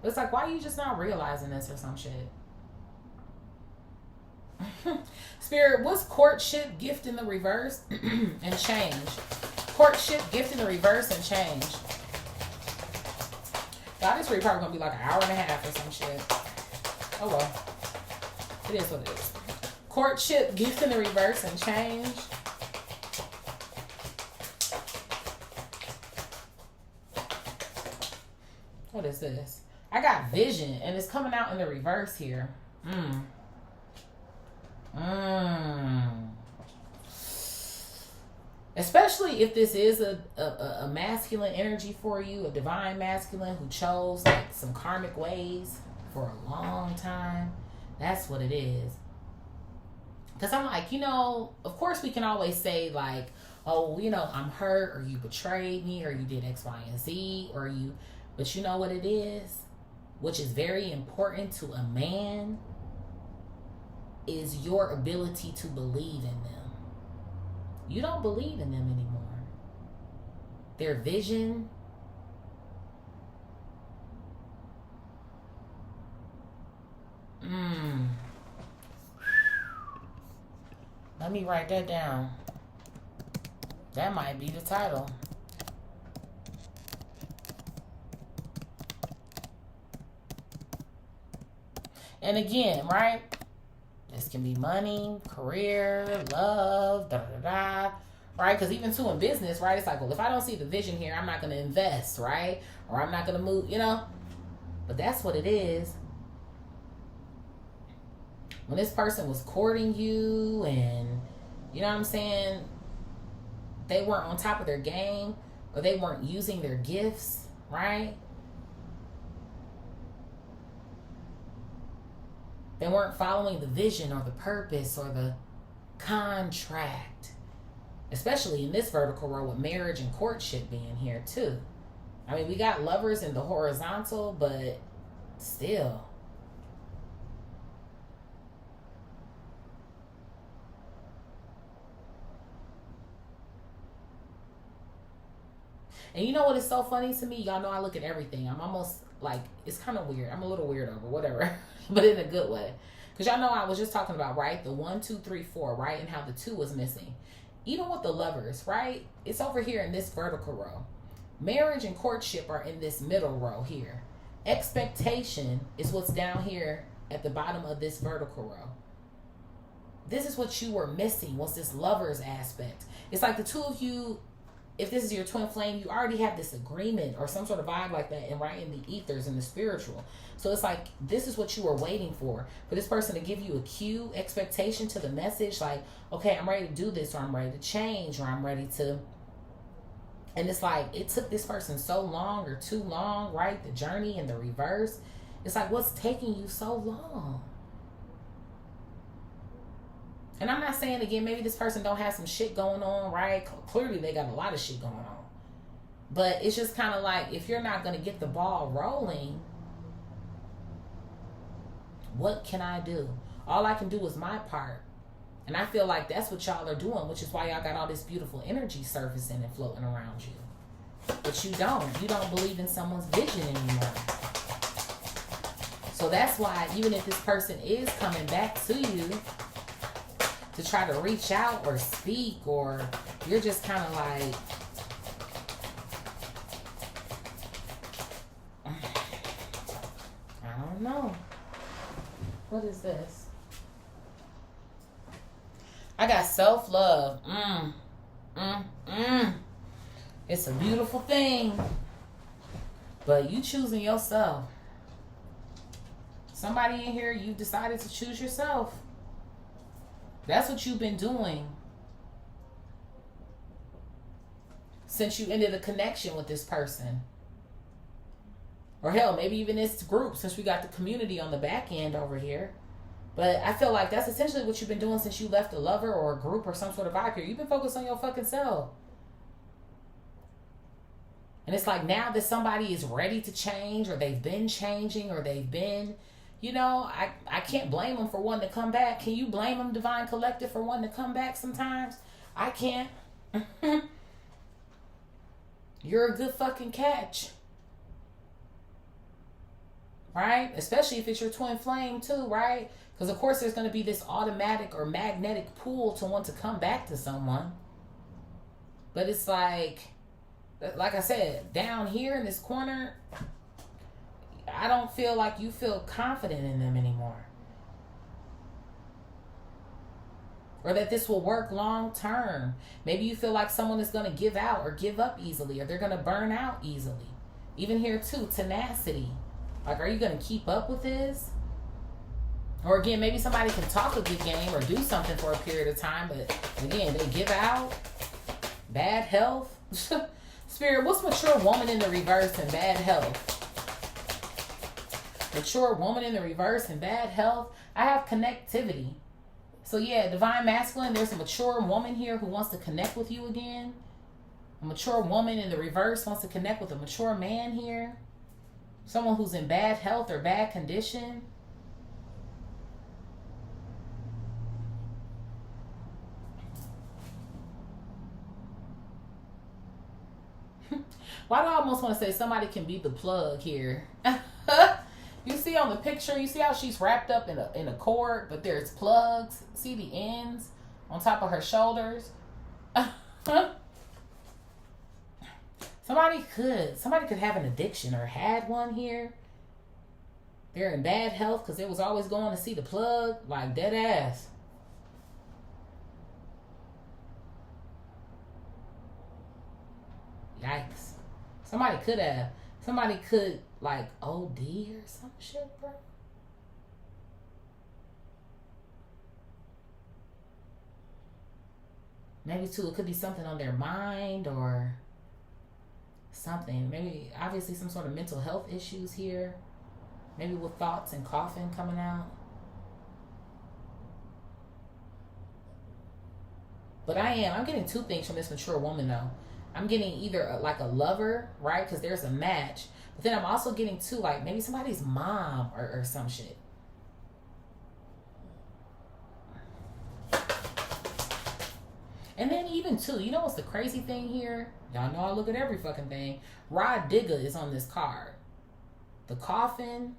But it's like, why are you just not realizing this or some shit? Spirit, what's courtship, gift in the reverse, and change? Courtship, gift in the reverse, and change. God, this read probably going to be like an hour and a half or some shit. Oh well. It is what it is. Courtship, gift in the reverse, and change. What is this? I got vision, and it's coming out in the reverse here. Especially if this is a masculine energy for you, a divine masculine who chose like some karmic ways for a long time. That's what it is. Because I'm like, of course we can always say like, oh, I'm hurt, or you betrayed me, or you did X, Y, and Z, or you... But you know what it is? Which is very important to a man, is your ability to believe in them. You don't believe in them anymore. Their vision. Let me write that down. That might be the title. And again, right? This can be money, career, love, right? Because even too in business, right? It's like, well, if I don't see the vision here, I'm not going to invest, right? Or I'm not going to move, But that's what it is. When this person was courting you and, you know what I'm saying? They weren't on top of their game, or they weren't using their gifts, right? They weren't following the vision or the purpose or the contract. Especially in this vertical row with marriage and courtship being here too. I mean, we got lovers in the horizontal, but still. And you know what is so funny to me? Y'all know I look at everything. I'm almost like, it's kind of weird. I'm a little weirdo, but whatever. But in a good way. Because y'all know I was just talking about, right? The 1, 2, 3, 4, right? And how the 2 was missing. Even with the lovers, right? It's over here in this vertical row. Marriage and courtship are in this middle row here. Expectation is what's down here at the bottom of this vertical row. This is what you were missing, was this lovers aspect. It's like the two of you, if this is your twin flame, you already have this agreement or some sort of vibe like that, and right in the ethers and the spiritual. So it's like, this is what you were waiting for this person to give you a cue, expectation to the message, like, okay, I'm ready to do this, or I'm ready to change, or I'm ready to... And it's like, it took this person so long or too long, right? The journey and the reverse. It's like, what's taking you so long? And I'm not saying, again, maybe this person don't have some shit going on, right? Clearly they got a lot of shit going on. But it's just kind of like, if you're not going to get the ball rolling, what can I do? All I can do is my part. And I feel like that's what y'all are doing, which is why y'all got all this beautiful energy surfacing and floating around you. But you don't. You don't believe in someone's vision anymore. So that's why, even if this person is coming back to you to try to reach out or speak, or you're just kind of like, I don't know. What is this? I got self-love. It's a beautiful thing. But you choosing yourself. Somebody in here, you decided to choose yourself. That's what you've been doing since you ended a connection with this person. Or hell, maybe even this group, since we got the community on the back end over here. But I feel like that's essentially what you've been doing since you left a lover or a group or some sort of vibe here. You've been focused on your fucking self. And it's like, now that somebody is ready to change, or they've been changing, or they've been, I can't blame them for wanting to come back. Can you blame them, Divine Collective, for wanting to come back sometimes? I can't. You're a good fucking catch. right? Especially if it's your twin flame too, right? Because of course there's going to be this automatic or magnetic pull to want to come back to someone. But it's like I said, down here in this corner, I don't feel like you feel confident in them anymore. Or that this will work long term. Maybe you feel like someone is going to give out or give up easily, or they're going to burn out easily. Even here too, tenacity. Like, are you going to keep up with this? Or again, maybe somebody can talk a good game or do something for a period of time, but again, they give out. Bad health. Spirit, what's mature woman in the reverse and bad health? Mature woman in the reverse and bad health. I have connectivity. So yeah, divine masculine, there's a mature woman here who wants to connect with you again. A mature woman in the reverse wants to connect with a mature man here. Someone who's in bad health or bad condition. Why do I almost want to say somebody can be the plug here? You see on the picture, you see how she's wrapped up in a cord, but there's plugs. See the ends on top of her shoulders? Somebody could have an addiction or had one here. They're in bad health because they was always going to see the plug, like dead ass. Yikes. Somebody could like OD or some shit, bro. Maybe too, it could be something on their mind or something. Maybe obviously some sort of mental health issues here. Maybe with thoughts and coughing coming out. But I'm getting two things from this mature woman though. I'm getting either like a lover, right? Because there's a match. But then I'm also getting too, like maybe somebody's mom or some shit. And then even too, you know what's the crazy thing here? Y'all know I look at every fucking thing. Rod Digger is on this card. The coffin.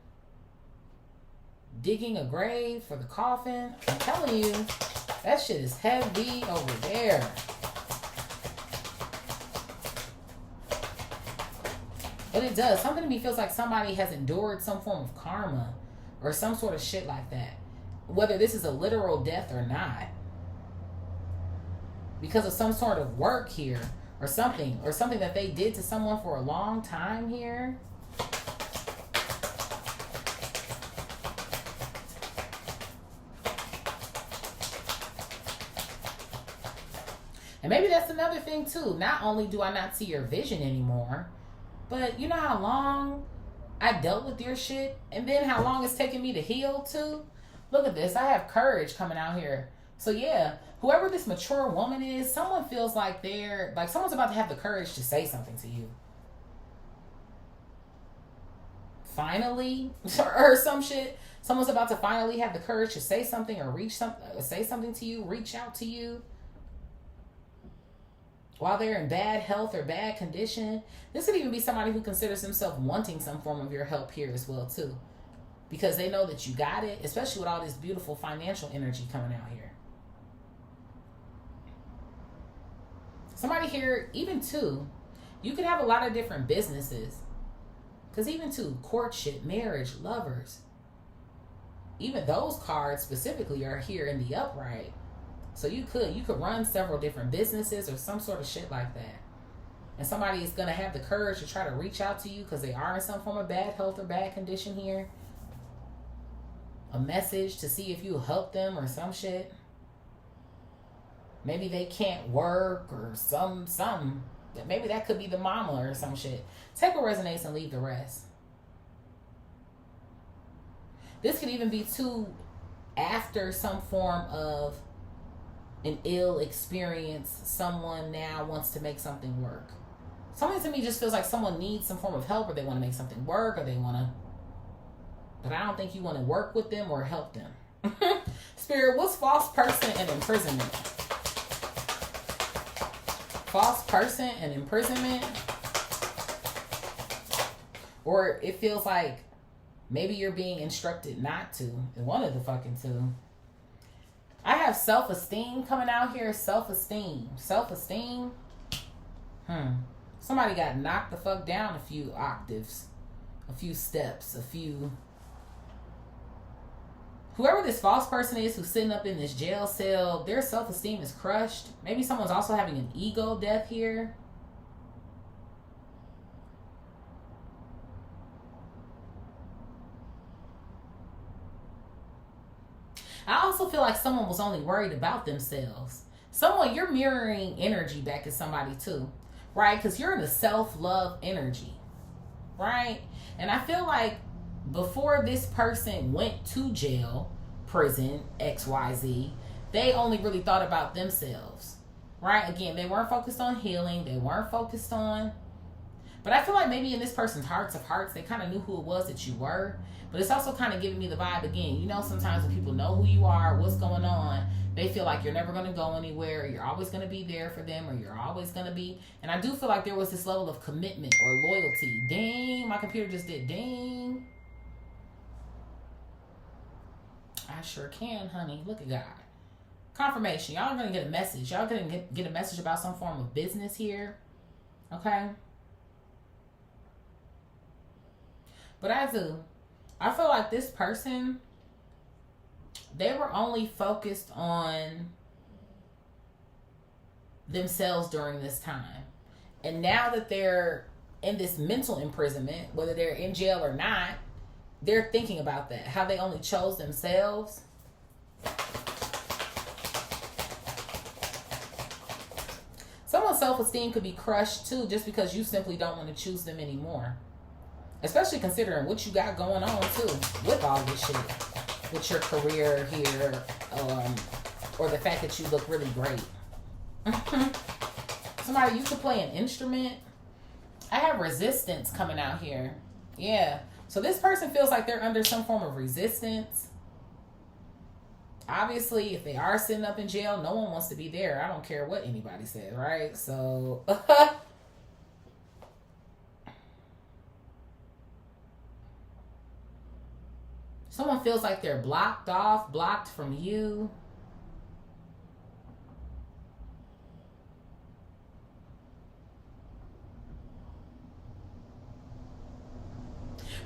Digging a grave for the coffin. I'm telling you, that shit is heavy over there. But it does. Something to me feels like somebody has endured some form of karma or some sort of shit like that. Whether this is a literal death or not. Because of some sort of work here or something that they did to someone for a long time here. And maybe that's another thing too. Not only do I not see your vision anymore, but you know how long I dealt with your shit and then how long it's taken me to heal too? Look at this. I have courage coming out here. So yeah, whoever this mature woman is, someone feels like someone's about to have the courage to say something to you. Finally, or some shit. Someone's about to finally have the courage to say something or say something to you, reach out to you. While they're in bad health or bad condition. This could even be somebody who considers themselves wanting some form of your help here as well too. Because they know that you got it, especially with all this beautiful financial energy coming out here. Somebody here, even too, you could have a lot of different businesses. Because even too, courtship, marriage, lovers, even those cards specifically are here in the upright. So you could run several different businesses or some sort of shit like that. And somebody is going to have the courage to try to reach out to you because they are in some form of bad health or bad condition here. A message to see if you help them or some shit. Maybe they can't work or some. Maybe that could be the mama or some shit. Take what resonates and leave the rest. This could even be too after some form of an ill experience. Someone now wants to make something work. Something to me just feels like someone needs some form of help, or they want to make something work, or they want to. But I don't think you want to work with them or help them. Spirit, what's false person and imprisonment? False person and imprisonment. Or it feels like Maybe you're being instructed not to. One of the fucking two. I have self-esteem coming out here. Self-esteem. Self-esteem. Somebody got knocked the fuck down a few octaves. A few steps. A few... Whoever this false person is who's sitting up in this jail cell, their self-esteem is crushed. Maybe someone's also having an ego death here. I also feel like someone was only worried about themselves. Someone, you're mirroring energy back at somebody too, right? Because you're in a self-love energy, right? And I feel like before this person went to jail, prison, XYZ, they only really thought about themselves, right? Again, they weren't focused on healing. They weren't focused on... But I feel like maybe in this person's hearts of hearts, they kind of knew who it was that you were. But it's also kind of giving me the vibe again. You know, sometimes when people know who you are, what's going on, they feel like you're never going to go anywhere. Or you're always going to be there for them. Or you're always going to be... And I do feel like there was this level of commitment or loyalty. Dang, my computer just did ding. I sure can, honey. Look at God. Confirmation. Y'all are going to get a message. Y'all going to get a message about some form of business here. Okay? But I feel like this person, they were only focused on themselves during this time. And now that they're in this mental imprisonment, whether they're in jail or not, they're thinking about that. How they only chose themselves. Someone's self-esteem could be crushed too, just because you simply don't want to choose them anymore. Especially considering what you got going on too with all this shit. With your career here. Or the fact that you look really great. Somebody used to play an instrument. I have resistance coming out here. Yeah. So this person feels like they're under some form of resistance. Obviously, if they are sitting up in jail, no one wants to be there. I don't care what anybody says, right? So... Someone feels like they're blocked off, blocked from you.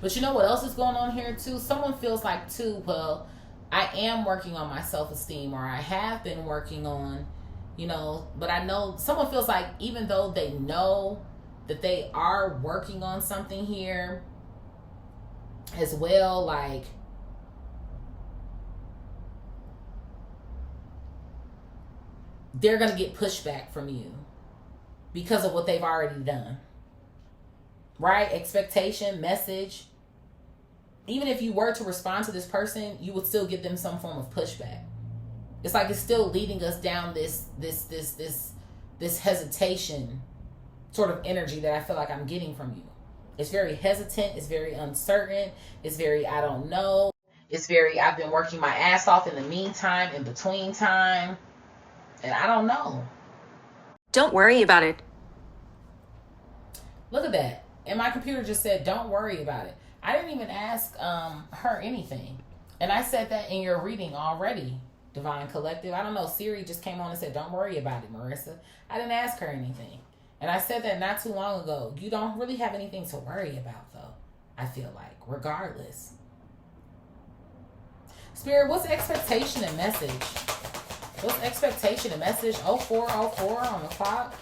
But you know what else is going on here too? Someone feels like too, well, I am working on my self-esteem, or I have been working on, you know, but I know someone feels like even though they know that they are working on something here as well, like, they're going to get pushback from you because of what they've already done. Right? Expectation, message. Even if you were to respond to this person, you would still give them some form of pushback. It's like it's still leading us down this hesitation sort of energy that I feel like I'm getting from you. It's very hesitant. It's very uncertain. It's very, I don't know. It's very, I've been working my ass off in the meantime, in between time. And I don't know. Don't worry about it. Look at that. And my computer just said, don't worry about it. I didn't even ask her anything. And I said that in your reading already, Divine Collective. I don't know. Siri just came on and said, don't worry about it, Marissa. I didn't ask her anything. And I said that not too long ago. You don't really have anything to worry about, though, I feel like, regardless. Spirit, what's expectation and message? What's expectation and message? 0404 on the clock.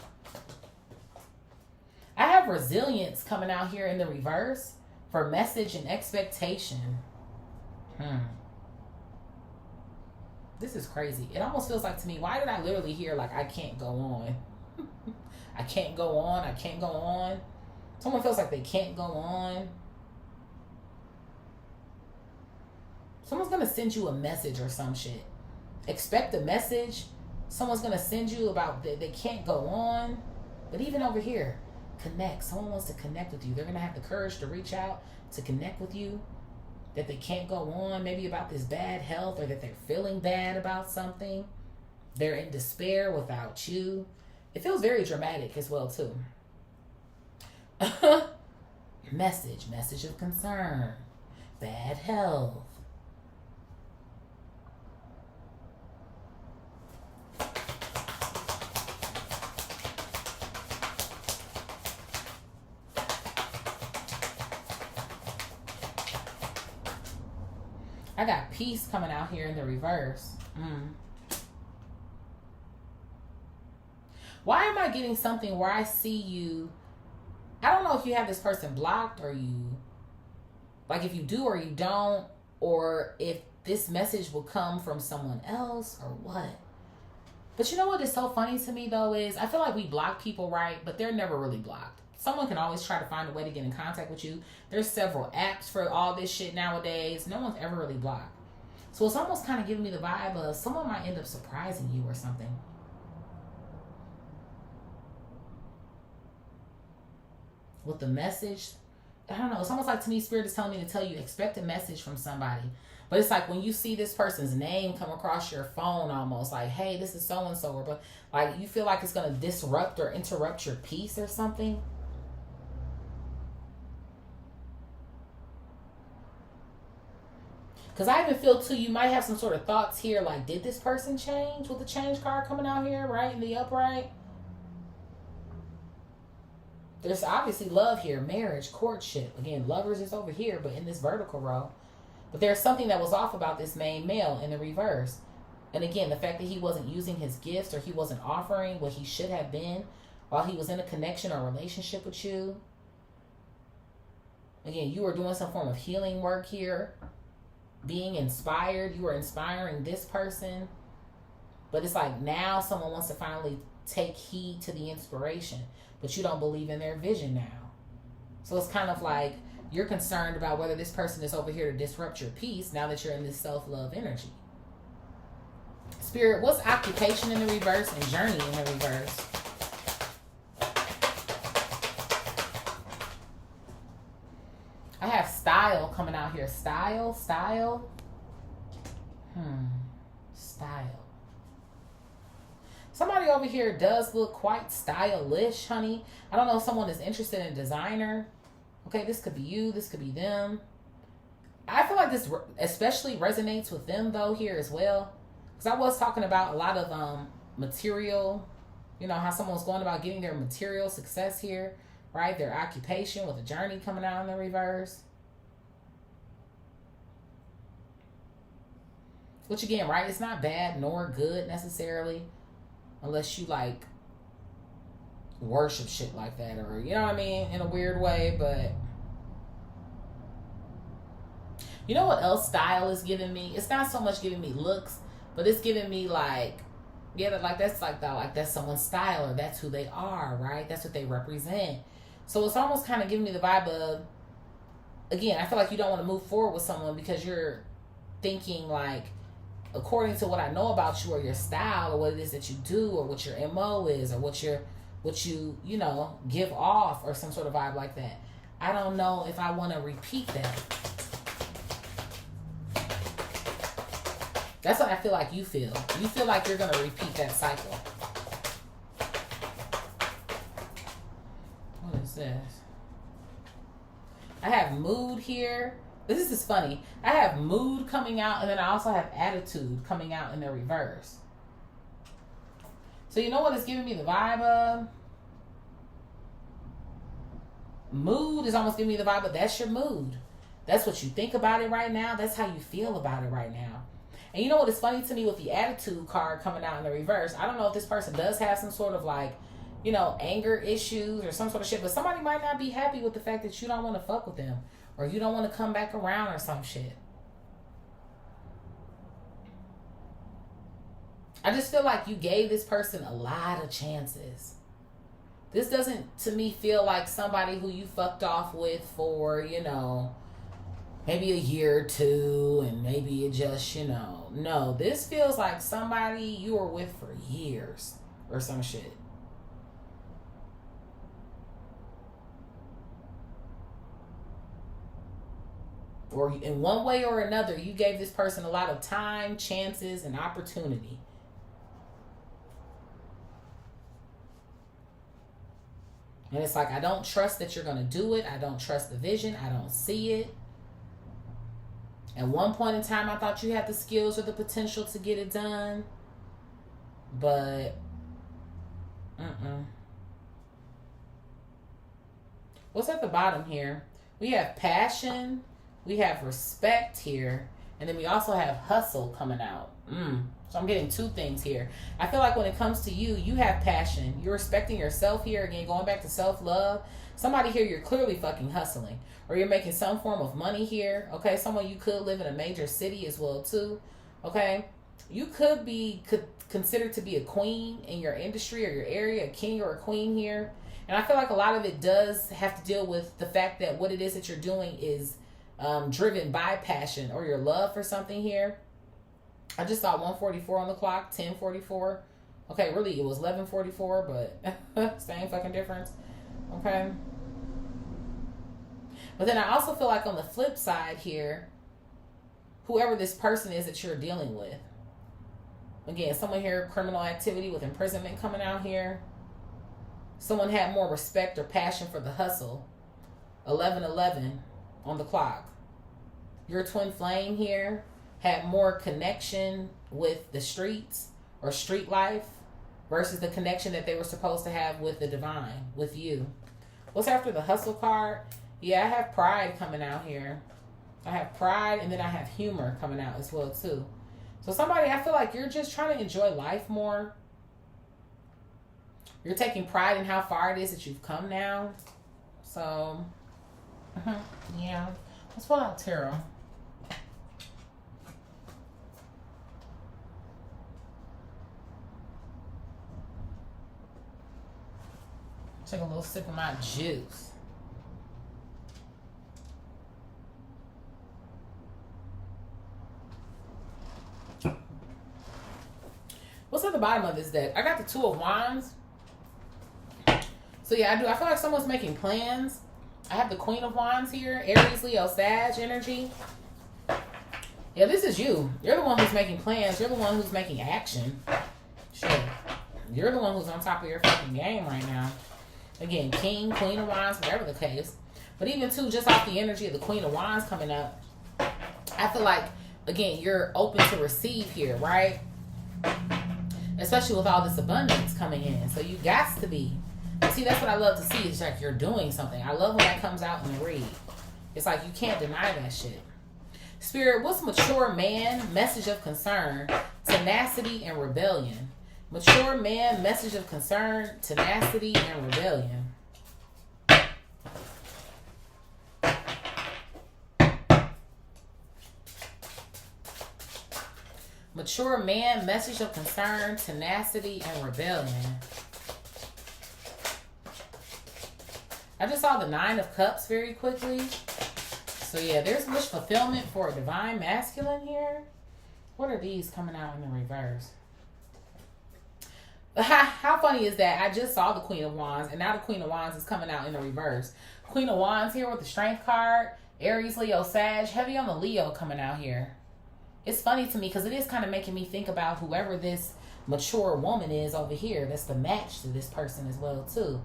I have resilience coming out here in the reverse for message and expectation. This is crazy. It almost feels like to me, why did I literally hear like I can't go on? I can't go on. I can't go on. Someone feels like they can't go on. Someone's going to send you a message or some shit. Expect a message. Someone's going to send you about they can't go on. But even over here, connect. Someone wants to connect with you. They're going to have the courage to reach out to connect with you. That they can't go on. Maybe about this bad health, or that they're feeling bad about something. They're in despair without you. It feels very dramatic as well, too. Message of concern. bad health. I got peace coming out here in the reverse. Why am I getting something where I see you? I don't know if you have this person blocked or you, like if you do or you don't, or if this message will come from someone else or what. But you know what is so funny to me though is I feel like we block people, right? But they're never really blocked. Someone can always try to find a way to get in contact with you. There's several apps for all this shit nowadays. No one's ever really blocked. So it's almost kind of giving me the vibe of someone might end up surprising you or something. With the message, I don't know. It's almost like to me, Spirit is telling me to tell you, expect a message from somebody. But it's like when you see this person's name come across your phone almost like, hey, this is so-and-so. Or, but like you feel like it's going to disrupt or interrupt your peace or something. Because I even feel too, you might have some sort of thoughts here like, did this person change with the change card coming out here, right? In the upright. There's obviously love here, marriage, courtship. Again, lovers is over here, but in this vertical row. But there's something that was off about this main male in the reverse. And again, the fact that he wasn't using his gifts or he wasn't offering what he should have been while he was in a connection or relationship with you. Again, you were doing some form of healing work here. Being inspired. You were inspiring this person. But it's like now someone wants to finally take heed to the inspiration. But you don't believe in their vision now. So it's kind of like you're concerned about whether this person is over here to disrupt your peace now that you're in this self-love energy. Spirit, what's occupation in the reverse and journey in the reverse? I have style coming out here. Style. Style. Somebody over here does look quite stylish, honey. I don't know if someone is interested in designer. Okay, this could be you. This could be them. I feel like this especially resonates with them, though, here as well. Because I was talking about a lot of material. You know, how someone's going about getting their material success here, right? Their occupation with a journey coming out in the reverse. Which, again, right, it's not bad nor good necessarily. Unless you, like, worship shit like that. Or, you know what I mean? In a weird way. But, you know what else style is giving me? It's not so much giving me looks. But it's giving me, like, yeah, like, that's someone's style. Or that's who they are, right? That's what they represent. So it's almost kind of giving me the vibe of, again, I feel like you don't want to move forward with someone because you're thinking, like, according to what I know about you or your style or what it is that you do or what your MO is or what you give off or some sort of vibe like that. I don't know if I want to repeat that. That's what I feel like you feel. You feel like you're going to repeat that cycle. What is this? I have mood here. This is funny. I have mood coming out, and then I also have attitude coming out in the reverse. So you know what it's giving me the vibe of? Mood is almost giving me the vibe of that's your mood. That's what you think about it right now. That's how you feel about it right now. And you know what is funny to me with the attitude card coming out in the reverse? I don't know if this person does have some sort of like, anger issues or some sort of shit, but somebody might not be happy with the fact that you don't want to fuck with them. Or you don't want to come back around or some shit. I just feel like you gave this person a lot of chances. This doesn't, to me, feel like somebody who you fucked off with for, maybe a year or two and maybe it just, No, this feels like somebody you were with for years or some shit. Or in one way or another, you gave this person a lot of time, chances, and opportunity. And it's like, I don't trust that you're going to do it. I don't trust the vision. I don't see it. At one point in time, I thought you had the skills or the potential to get it done. But, what's at the bottom here? We have passion. We have respect here. And then we also have hustle coming out. So I'm getting two things here. I feel like when it comes to you, you have passion. You're respecting yourself here. Again, going back to self-love. Somebody here, you're clearly fucking hustling. Or you're making some form of money here. Okay, someone you could live in a major city as well too. Okay, you could be considered to be a queen in your industry or your area, a king or a queen here. And I feel like a lot of it does have to deal with the fact that what it is that you're doing is driven by passion or your love for something here. I just saw 144 on the clock, 1044. Okay, really it was 1144, but same fucking difference. Okay. But then I also feel like on the flip side here, whoever this person is that you're dealing with. Again, someone here, criminal activity with imprisonment coming out here. Someone had more respect or passion for the hustle. 1111 on the clock. Your twin flame here had more connection with the streets or street life versus the connection that they were supposed to have with the divine, with you. What's after the hustle card? Yeah, I have pride coming out here. I have pride, and then I have humor coming out as well too. So somebody, I feel like you're just trying to enjoy life more. You're taking pride in how far it is that you've come now. So, yeah. Let's pull out tarot. Take a little sip of my juice. What's at the bottom of this deck? I got the Two of Wands. So yeah, I feel like someone's making plans. I have the Queen of Wands here. Aries, Leo, Sag energy. Yeah, this is you. You're the one who's making plans. You're the one who's making action. Shit. You're the one who's on top of your fucking game right now. Again, King, Queen of Wands, whatever the case. But even too, just off the energy of the Queen of Wands coming up, I feel like, again, you're open to receive here, right? Especially with all this abundance coming in. So you got to be. See, that's what I love to see. It's like you're doing something. I love when that comes out in the read. It's like you can't deny that shit. Spirit, what's mature man, message of concern, tenacity, and rebellion? Mature man, message of concern, tenacity, and rebellion. Mature man, message of concern, tenacity, and rebellion. I just saw the Nine of Cups very quickly. So yeah, there's wish fulfillment for a divine masculine here. What are these coming out in the reverse? How funny is that? I just saw the Queen of Wands, and now the Queen of Wands is coming out in the reverse. Queen of Wands here with the Strength card. Aries, Leo, Sag. Heavy on the Leo coming out here. It's funny to me because it is kind of making me think about whoever this mature woman is over here. That's the match to this person as well, too.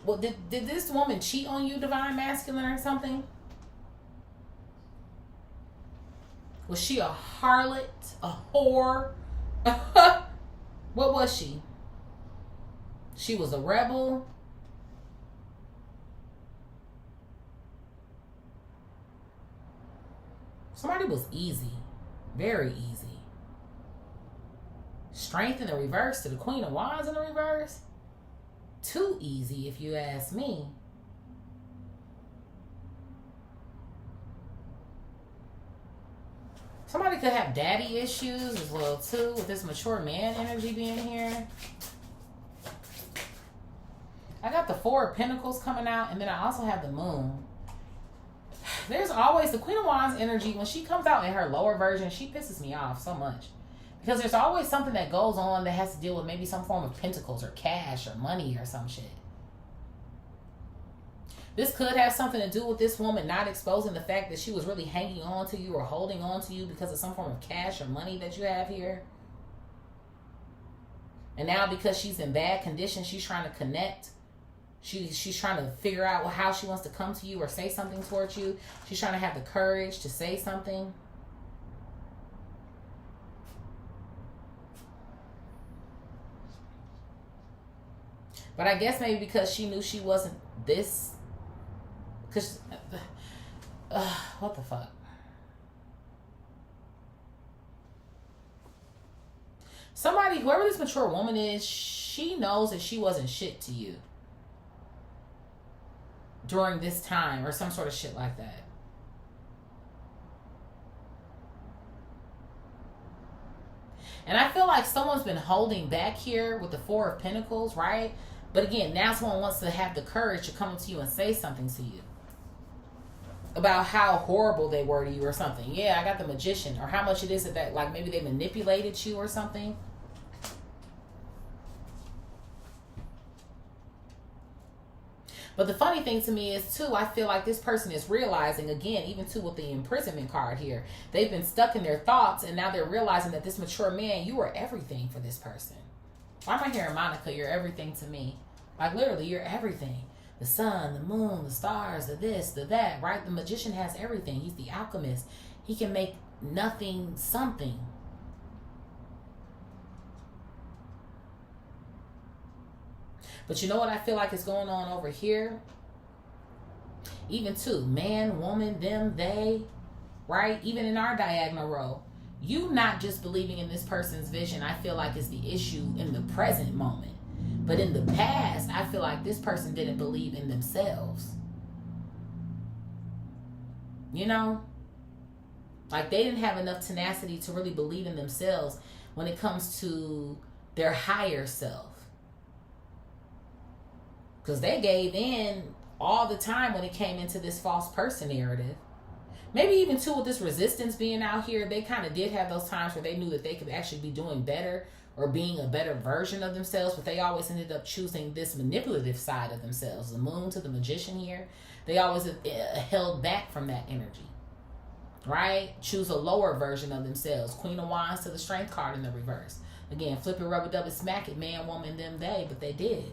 Well, did this woman cheat on you, divine masculine, or something? Was she a harlot? A whore? What was she? She was a rebel? Somebody was easy. Very easy. Strength in the reverse to the Queen of Wands in the reverse? Too easy, if you ask me. Somebody could have daddy issues as well, too, with this mature man energy being here. I got the Four of Pentacles coming out, and then I also have the Moon. There's always the Queen of Wands energy. When she comes out in her lower version, she pisses me off so much. Because there's always something that goes on that has to deal with maybe some form of pentacles or cash or money or some shit. This could have something to do with this woman not exposing the fact that she was really hanging on to you or holding on to you because of some form of cash or money that you have here. And now because she's in bad condition, she's trying to connect. She's trying to figure out how she wants to come to you or say something towards you. She's trying to have the courage to say something. But I guess maybe because she knew she wasn't this. Because, what the fuck? Somebody, whoever this mature woman is, she knows that she wasn't shit to you during this time or some sort of shit like that. And I feel like someone's been holding back here with the Four of Pentacles, right? But again, now someone wants to have the courage to come to you and say something to you about how horrible they were to you or something. Yeah, I got the Magician. Or how much it is that like maybe they manipulated you or something. But the funny thing to me is, too, I feel like this person is realizing, again, even too with the imprisonment card here, they've been stuck in their thoughts, and now they're realizing that this mature man, you are everything for this person. Why am I hearing, Monica, you're everything to me? Like, literally, you're everything. The sun, the moon, the stars, the this, the that, right? The Magician has everything. He's the alchemist. He can make nothing something. But you know what I feel like is going on over here? Even too, man, woman, them, they, right? Even in our diagonal row, you not just believing in this person's vision, I feel like is the issue in the present moment. But in the past, I feel like this person didn't believe in themselves. You know? Like they didn't have enough tenacity to really believe in themselves when it comes to their higher self. Because they gave in all the time when it came into this false person narrative. Maybe even too with this resistance being out here, they kind of did have those times where they knew that they could actually be doing better or being a better version of themselves, but they always ended up choosing this manipulative side of themselves. The Moon to the Magician here, they always held back from that energy, right? Choose a lower version of themselves. Queen of Wands to the Strength card in the reverse. Again, flip it, rub it, dub it, smack it, man, woman, them, they, but they did.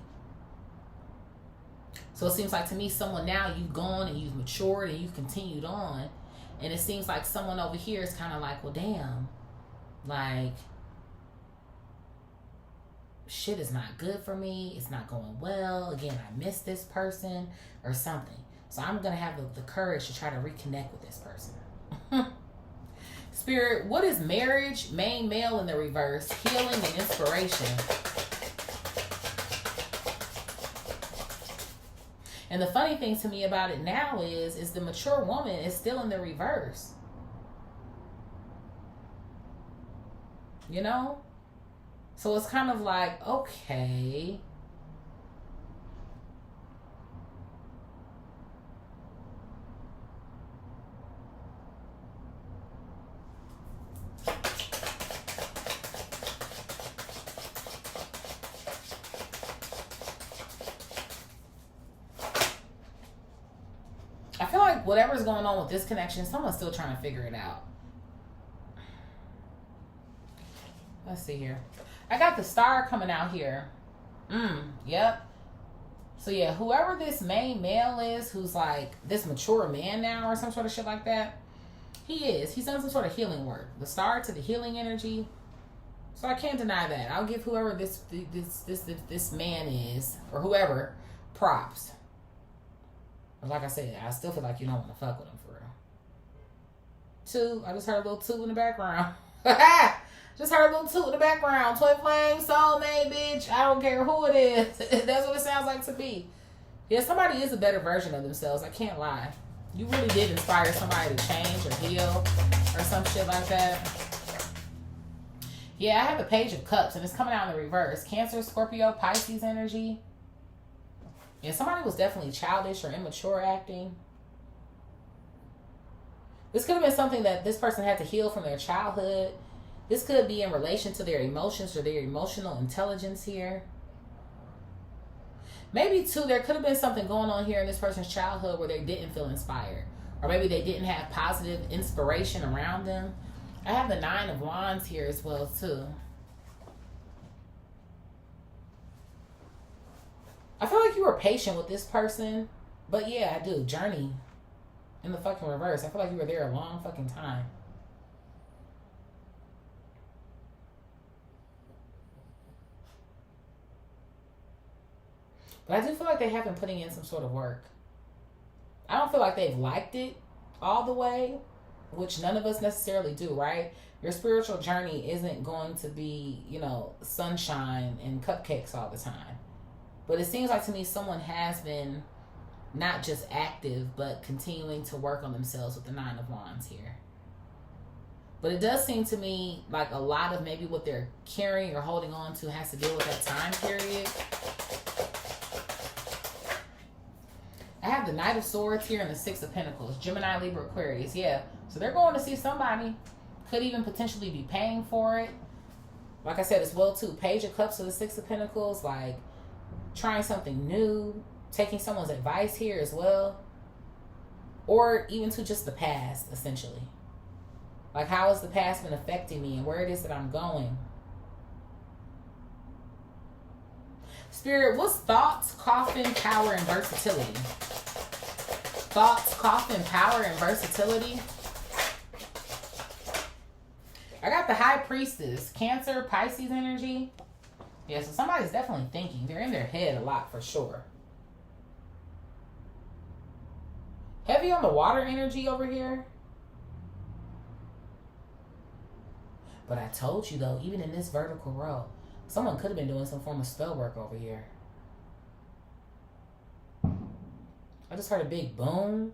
So it seems like to me, someone now, you've gone and you've matured and you've continued on. And it seems like someone over here is kind of like, well, damn, like, shit is not good for me. It's not going well. Again, I miss this person or something. So I'm going to have the courage to try to reconnect with this person. Spirit, what is marriage, main male in the reverse, healing and inspiration? And the funny thing to me about it now is the mature woman is still in the reverse. You know? So it's kind of like, okay. I feel like whatever's going on with this connection, someone's still trying to figure it out. Let's see here. I got the Star coming out here. Yep. So yeah, whoever this main male is, who's like this mature man now or some sort of shit like that, he's done some sort of healing work. The Star to the healing energy. So I can't deny that. I'll give whoever this man is, or whoever, props. But like I said, I still feel like you don't want to fuck with him for real. 2, I just heard a little 2 in the background. Just heard a little 2 in the background. Twin flame, soulmate, bitch. I don't care who it is. That's what it sounds like to me. Yeah, somebody is a better version of themselves. I can't lie. You really did inspire somebody to change or heal or some shit like that. Yeah, I have the Page of Cups and it's coming out in the reverse. Cancer, Scorpio, Pisces energy. Yeah, somebody was definitely childish or immature acting. This could have been something that this person had to heal from their childhood. This could be in relation to their emotions or their emotional intelligence here. Maybe, too, there could have been something going on here in this person's childhood where they didn't feel inspired. Or maybe they didn't have positive inspiration around them. I have the 9 of Wands here as well, too. I feel like you were patient with this person. But yeah, I do. Journey in the fucking reverse. I feel like you were there a long fucking time. But I do feel like they have been putting in some sort of work. I don't feel like they've liked it all the way, which none of us necessarily do, right? Your spiritual journey isn't going to be, sunshine and cupcakes all the time. But it seems like to me someone has been not just active, but continuing to work on themselves with the Nine of Wands here. But it does seem to me like a lot of maybe what they're carrying or holding on to has to deal with that time period. I have the Knight of Swords here and the Six of Pentacles. Gemini, Libra, Aquarius. Yeah. So they're going to see somebody. Could even potentially be paying for it. Like I said as well too. Page of Cups to the Six of Pentacles. Like trying something new. Taking someone's advice here as well. Or even to just the past, essentially. Like how has the past been affecting me and where it is that I'm going. Spirit, what's thoughts, coffin, power, and versatility? Thoughts, coffin, power, and versatility. I got the High Priestess. Cancer, Pisces energy. Yeah, so somebody's definitely thinking. They're in their head a lot for sure. Heavy on the water energy over here. But I told you though, even in this vertical row, someone could have been doing some form of spell work over here. I just heard a big boom.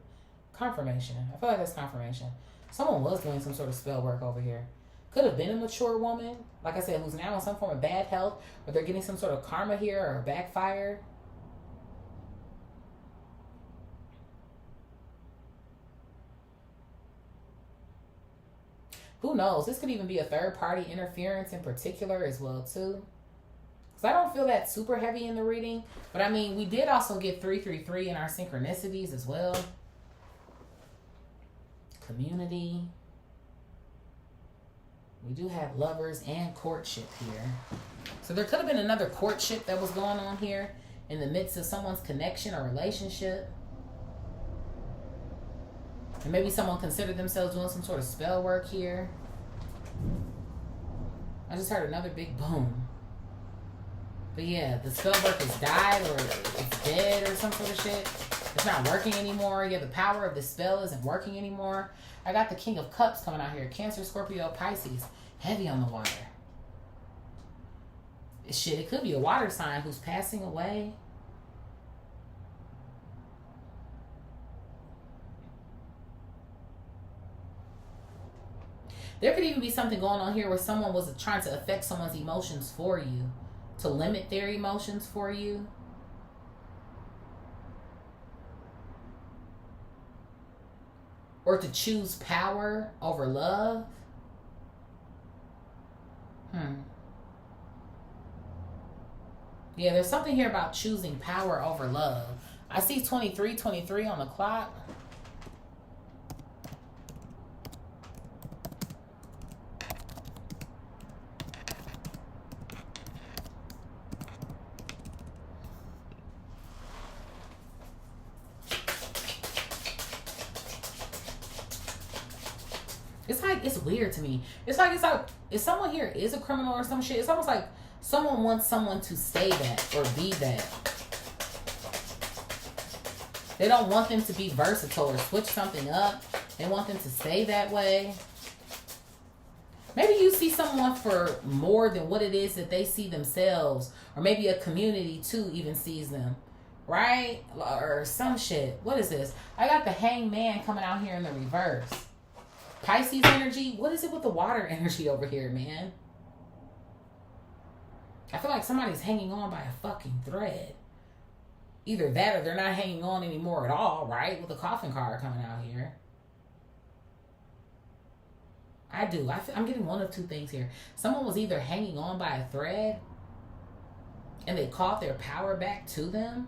Confirmation. I feel like that's confirmation. Someone was doing some sort of spell work over here. Could have been a mature woman, like I said, who's now in some form of bad health, or they're getting some sort of karma here or backfire. Who knows? This could even be a third-party interference in particular as well, too. Because I don't feel that super heavy in the reading. But, I mean, we did also get 333 in our synchronicities as well. Community. We do have lovers and courtship here. So there could have been another courtship that was going on here in the midst of someone's connection or relationship. And maybe someone considered themselves doing some sort of spell work here. I just heard another big boom. But yeah, the spell work has died or it's dead or some sort of shit. It's not working anymore. Yeah, the power of the spell isn't working anymore. I got the King of Cups coming out here. Cancer, Scorpio, Pisces. Heavy on the water. Shit, it could be a water sign who's passing away. There could even be something going on here where someone was trying to affect someone's emotions for you. To limit their emotions for you. Or to choose power over love. Yeah, there's something here about choosing power over love. I see 23:23 on the clock. It's like, it's weird to me. It's like if someone here is a criminal or some shit, it's almost like someone wants someone to say that or be that. They don't want them to be versatile or switch something up. They want them to stay that way. Maybe you see someone for more than what it is that they see themselves. Or maybe a community too even sees them. Right? Or some shit. What is this? I got the Hanged Man coming out here in the reverse. Pisces energy. What is it with the water energy over here, man? I feel like somebody's hanging on by a fucking thread. Either that or they're not hanging on anymore at all, right? With the coffin card coming out here. I'm getting one of two things here. Someone was either hanging on by a thread and they caught their power back to them.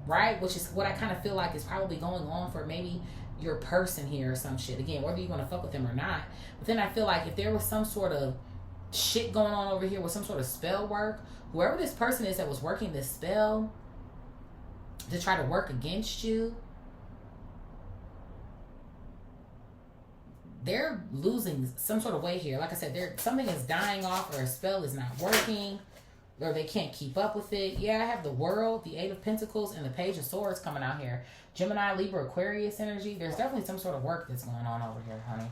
Right? Which is what I kind of feel like is probably going on for maybe your person here or some shit. Again, whether you're going to fuck with them or not. But then I feel like if there was some sort of shit going on over here with some sort of spell work. Whoever this person is that was working this spell to try to work against you, they're losing some sort of way here. Like I said, something is dying off, or a spell is not working, or they can't keep up with it. Yeah, I have the World, the Eight of Pentacles, and the Page of Swords coming out here. Gemini, Libra, Aquarius energy. There's definitely some sort of work that's going on over here, honey.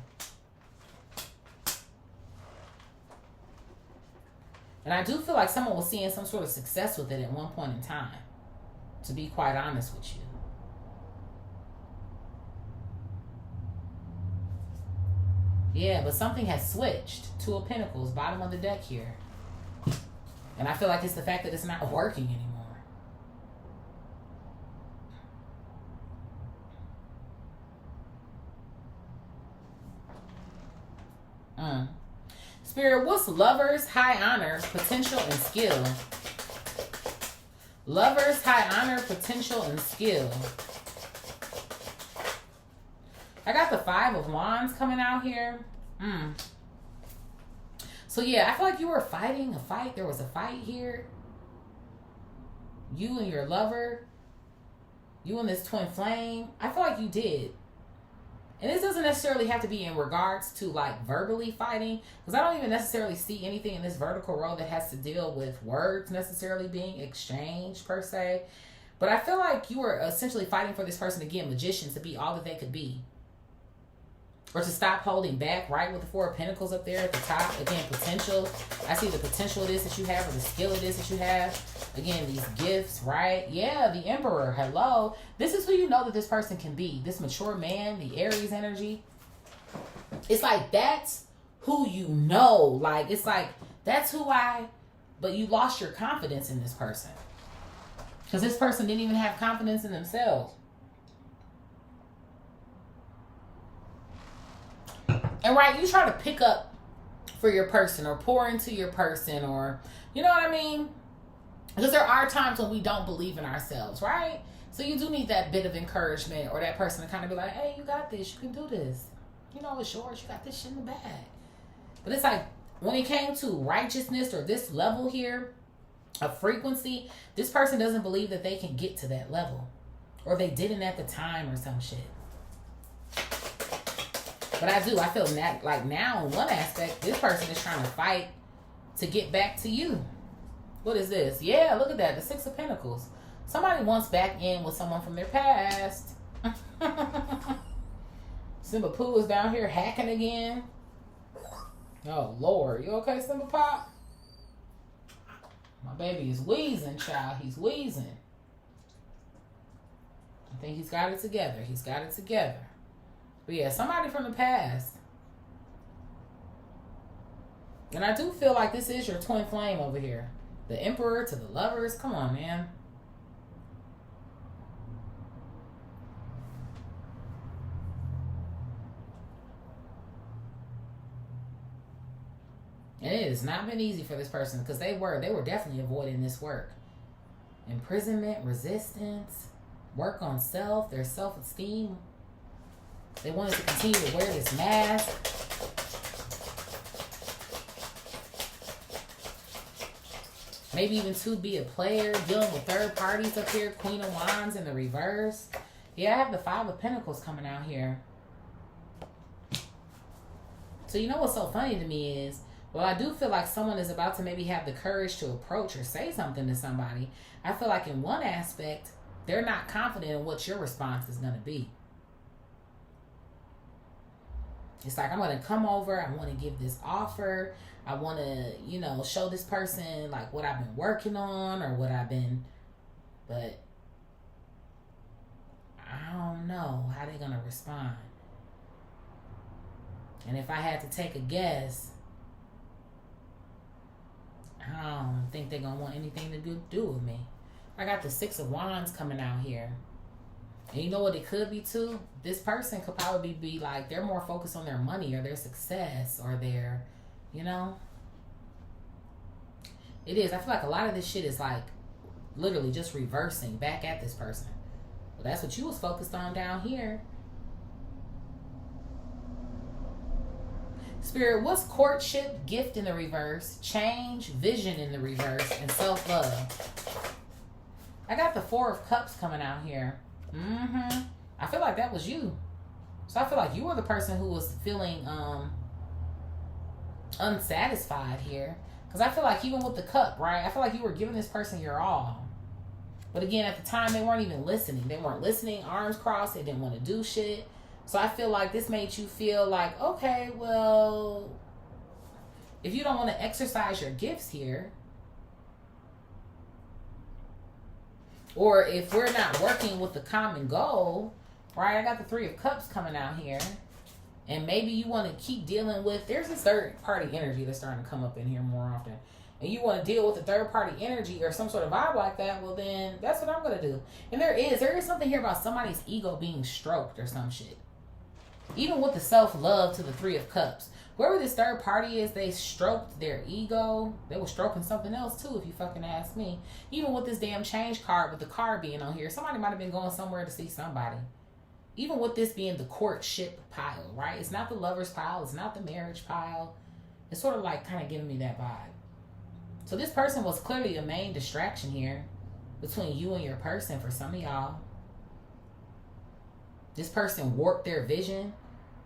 And I do feel like someone was seeing some sort of success with it at one point in time, to be quite honest with you. Yeah, but something has switched. Two of Pentacles, bottom of the deck here. And I feel like it's the fact that it's not working anymore. Spirit, what's Lovers, High Honor, Potential, and Skill? Lovers, High Honor, Potential, and Skill. I got the Five of Wands coming out here. So yeah, I feel like you were fighting a fight. There was a fight here. You and your lover. You and this twin flame. I feel like you did. And this doesn't necessarily have to be in regards to like verbally fighting, because I don't even necessarily see anything in this vertical row that has to deal with words necessarily being exchanged per se. But I feel like you were essentially fighting for this person to get magicians to be all that they could be. Or to stop holding back, right? With the Four of Pentacles up there at the top. Again, potential. I see the potential it is that you have, or the skill it is that you have. Again, these gifts, right? Yeah, the Emperor. Hello. This is who you know that this person can be. This mature man, the Aries energy. It's like, that's who you know. Like, it's like, that's who but you lost your confidence in this person. Because this person didn't even have confidence in themselves. And right, you try to pick up for your person, or pour into your person, or, you know what I mean? Because there are times when we don't believe in ourselves, right? So you do need that bit of encouragement, or that person to kind of be like, hey, you got this. You can do this. You know, it's yours. You got this shit in the bag. But it's like, when it came to righteousness, or this level here of frequency, this person doesn't believe that they can get to that level. Or they didn't at the time, or some shit. But I feel like now in one aspect, this person is trying to fight to get back to you. What is this? Yeah, look at that. The Six of Pentacles. Somebody wants back in with someone from their past. Simba Pooh is down here hacking again. Oh, Lord. You okay, Simba Pop? My baby is wheezing, child. He's wheezing. I think he's got it together. He's got it together. But yeah, somebody from the past. And I do feel like this is your twin flame over here. The Emperor to the Lovers. Come on, man. And it has not been easy for this person, because they were definitely avoiding this work. Imprisonment, resistance, work on self, their self-esteem. They wanted to continue to wear this mask. Maybe even to be a player, dealing with third parties up here. Queen of Wands in the reverse. Yeah, I have the Five of Pentacles coming out here. So you know what's so funny to me is, well, I do feel like someone is about to maybe have the courage to approach or say something to somebody. I feel like in one aspect, they're not confident in what your response is going to be. It's like, I'm going to come over. I want to give this offer. I want to, show this person like what I've been working on, or what I've been, but I don't know how they're going to respond. And if I had to take a guess, I don't think they're going to want anything to do with me. I got the Six of Wands coming out here. And you know what it could be too? This person could probably be like, they're more focused on their money, or their success, or their, It is. I feel like a lot of this shit is like literally just reversing back at this person. Well, that's what you was focused on down here. Spirit, what's courtship, gift in the reverse, change, vision in the reverse, and self-love? I got the 4 of Cups coming out here. I feel like that was you. So I feel like you were the person who was feeling unsatisfied here. Because I feel like even with the cup, right? I feel like you were giving this person your all. But again, at the time, they weren't even listening. They weren't listening, arms crossed. They didn't want to do shit. So I feel like this made you feel like, okay, well, if you don't want to exercise your gifts here, or if we're not working with the common goal, right? I got the 3 of Cups coming out here. And maybe you want to keep dealing with, there's this third party energy that's starting to come up in here more often. And you want to deal with the third party energy or some sort of vibe like that, well then, that's what I'm going to do. And there is something here about somebody's ego being stroked or some shit. Even with the self-love to the 3 of Cups. Whoever this third party is, they stroked their ego. They were stroking something else too, if you fucking ask me. Even with this damn change card, with the card being on here, somebody might have been going somewhere to see somebody. Even with this being the courtship pile, right? It's not the lover's pile. It's not the marriage pile. It's sort of like kind of giving me that vibe. So this person was clearly the main distraction here between you and your person for some of y'all. This person warped their vision.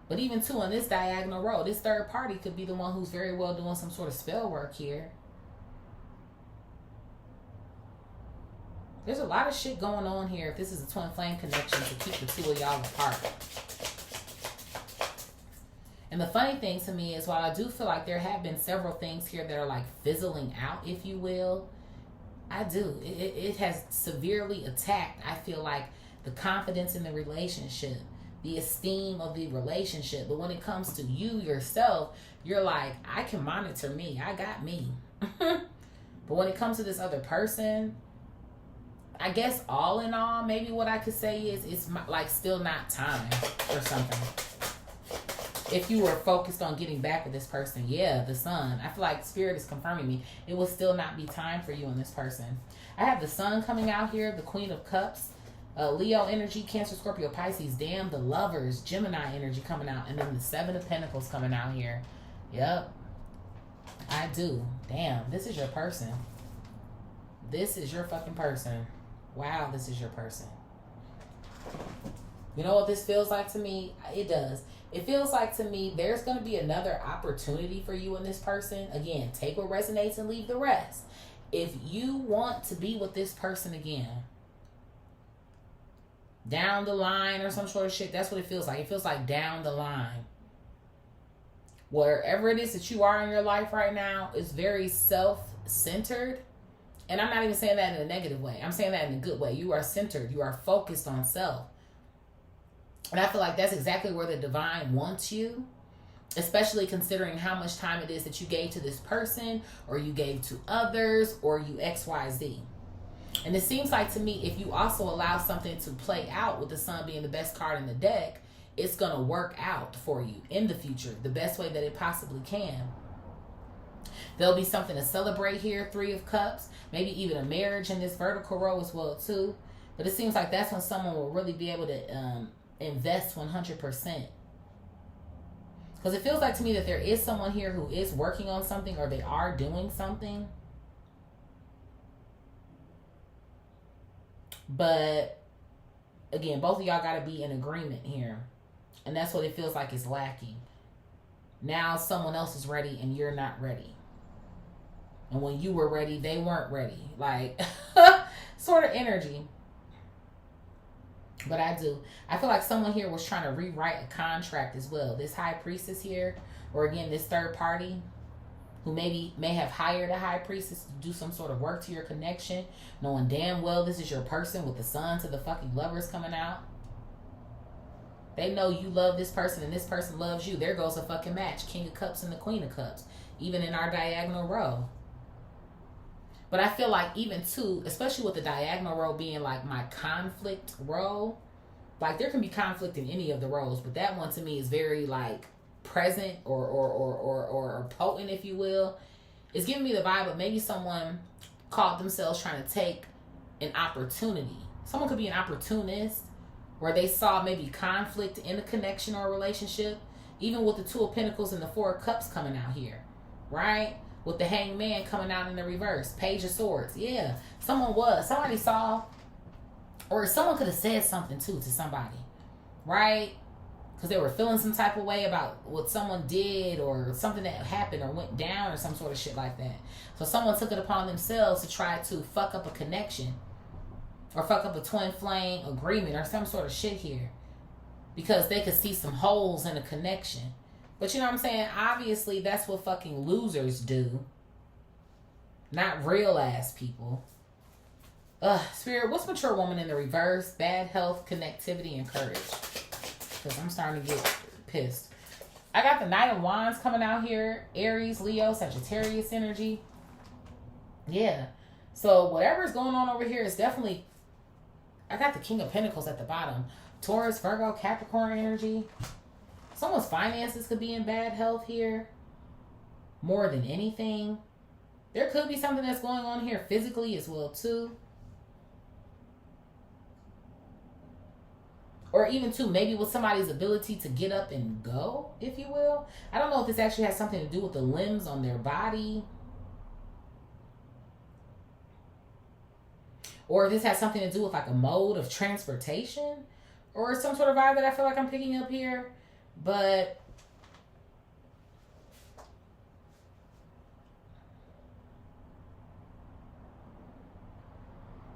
But even too, on this diagonal row, this third party could be the one who's very well doing some sort of spell work here. There's a lot of shit going on here if this is a twin flame connection to keep the 2 of y'all apart. And the funny thing to me is, while I do feel like there have been several things here that are like fizzling out, if you will, I do. It has severely attacked, I feel like, the confidence in the relationship, the esteem of the relationship. But when it comes to you yourself, you're like, I can monitor me. I got me. But when it comes to this other person, I guess all in all, maybe what I could say is it's like still not time or something. If you were focused on getting back with this person, yeah, the Sun. I feel like Spirit is confirming me. It will still not be time for you and this person. I have the Sun coming out here, the Queen of Cups. Leo energy, Cancer, Scorpio, Pisces, damn, the Lovers, Gemini energy coming out, and then the 7 of Pentacles coming out here. Yep, I do. Damn, this is your person. This is your fucking person. Wow, this is your person. You know what this feels like to me? It does. It feels like to me there's going to be another opportunity for you and this person. Again, take what resonates and leave the rest. If you want to be with this person again, down the line or some sort of shit, that's what it feels like. It feels like down the line. Wherever it is that you are in your life right now is very self-centered. And I'm not even saying that in a negative way. I'm saying that in a good way. You are centered. You are focused on self. And I feel like that's exactly where the divine wants you. Especially considering how much time it is that you gave to this person, or you gave to others, or you XYZ. And it seems like to me, if you also allow something to play out with the Sun being the best card in the deck, it's going to work out for you in the future the best way that it possibly can. There'll be something to celebrate here, 3 of Cups, maybe even a marriage in this vertical row as well too. But it seems like that's when someone will really be able to invest 100%. Because it feels like to me that there is someone here who is working on something, or they are doing something. But again, both of y'all got to be in agreement here. And that's what it feels like is lacking. Now someone else is ready and you're not ready. And when you were ready, they weren't ready. Like, sort of energy. But I feel like someone here was trying to rewrite a contract as well. This High Priestess here, or again, this third party who may have hired a High Priestess to do some sort of work to your connection, knowing damn well this is your person with the Sun to the fucking Lovers coming out. They know you love this person and this person loves you. There goes a fucking match. King of Cups and the Queen of Cups. Even in our diagonal row. But I feel like even too, especially with the diagonal row being like my conflict row, like there can be conflict in any of the rows, but that one to me is very like present or potent, if you will. It's giving me the vibe of maybe someone caught themselves trying to take an opportunity. Someone could be an opportunist where they saw maybe conflict in a connection or a relationship, Even with the Two of Pentacles and the Four of Cups coming out here, right? With the Hanged Man coming out in the reverse. Page of Swords. Yeah. Somebody saw, or someone could have said something too to somebody, right? Because they were feeling some type of way about what someone did or something that happened or went down or some sort of shit like that. So someone took it upon themselves to try to fuck up a connection or fuck up a twin flame agreement or some sort of shit here because they could see some holes in a connection. But you know what I'm saying? Obviously, that's what fucking losers do. Not real ass people. Spirit, what's mature woman in the reverse? Bad health, connectivity, and courage. Because I'm starting to get pissed. I got the Knight of Wands coming out here. Aries, Leo, Sagittarius energy. Yeah. So whatever's going on over here is definitely... I got the King of Pentacles at the bottom. Taurus, Virgo, Capricorn energy. Someone's finances could be in bad health here. More than anything. There could be something that's going on here physically as well too. Or even too, maybe with somebody's ability to get up and go, if you will. I don't know if this actually has something to do with the limbs on their body. Or if this has something to do with like a mode of transportation. Or some sort of vibe that I feel like I'm picking up here. But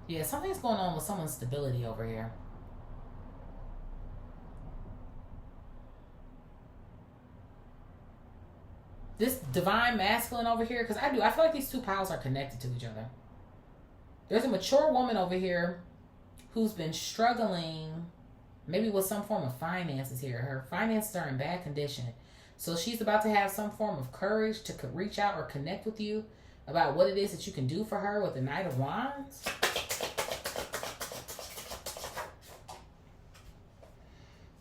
yeah, something's going on with someone's stability over here. This divine masculine over here, because I feel like these two piles are connected to each other. There's a mature woman over here who's been struggling maybe with some form of finances here. Her finances are in bad condition. So she's about to have some form of courage to reach out or connect with you about what it is that you can do for her with the Knight of Wands.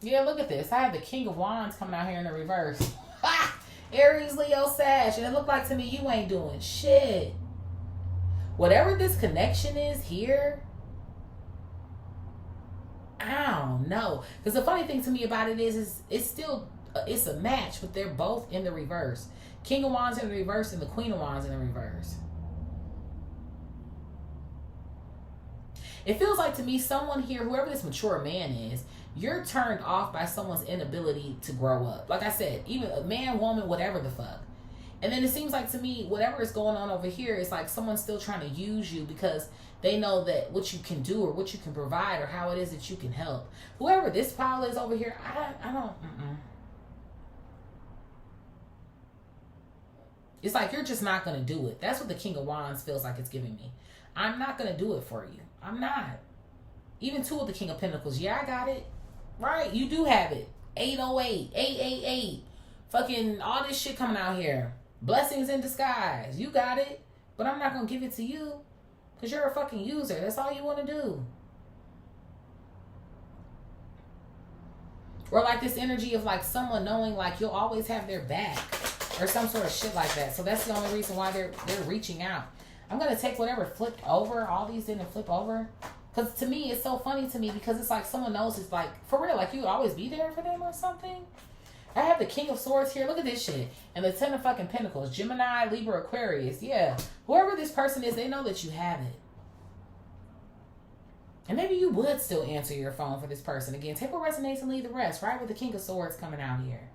Yeah, look at this. I have the King of Wands coming out here in the reverse. Ha! Aries, Leo, Sag. And it looked like to me you ain't doing shit. Whatever this connection is here, I don't know. Because the funny thing to me about it is it's still, it's a match, but they're both in the reverse. King of Wands in the reverse and the Queen of Wands in the reverse. It feels like to me someone here, whoever this mature man is, you're turned off by someone's inability to grow up. Like I said, even a man, woman, whatever the fuck. And then it seems like to me, whatever is going on over here is like someone's still trying to use you because they know that what you can do or what you can provide or how it is that you can help. Whoever this pile is over here, I don't. It's like you're just not going to do it. That's what the King of Wands feels like it's giving me. I'm not going to do it for you. I'm not. Even two of the King of Pentacles. Yeah, I got it. Right? You do have it. 808, 888. Fucking all this shit coming out here. Blessings in disguise. You got it. But I'm not going to give it to you. Because you're a fucking user. That's all you want to do. Or like this energy of like someone knowing like you'll always have their back. Or some sort of shit like that. So that's the only reason why they're reaching out. I'm going to take whatever flipped over. All these didn't flip over. Because to me, it's so funny to me. Because it's like someone knows it's like, for real, like you would always be there for them or something. I have the King of Swords here. Look at this shit. And the Ten of fucking Pentacles. Gemini, Libra, Aquarius. Yeah. Whoever this person is, they know that you have it. And maybe you would still answer your phone for this person. Again, take what resonates and leave the rest. Right? With the King of Swords coming out here.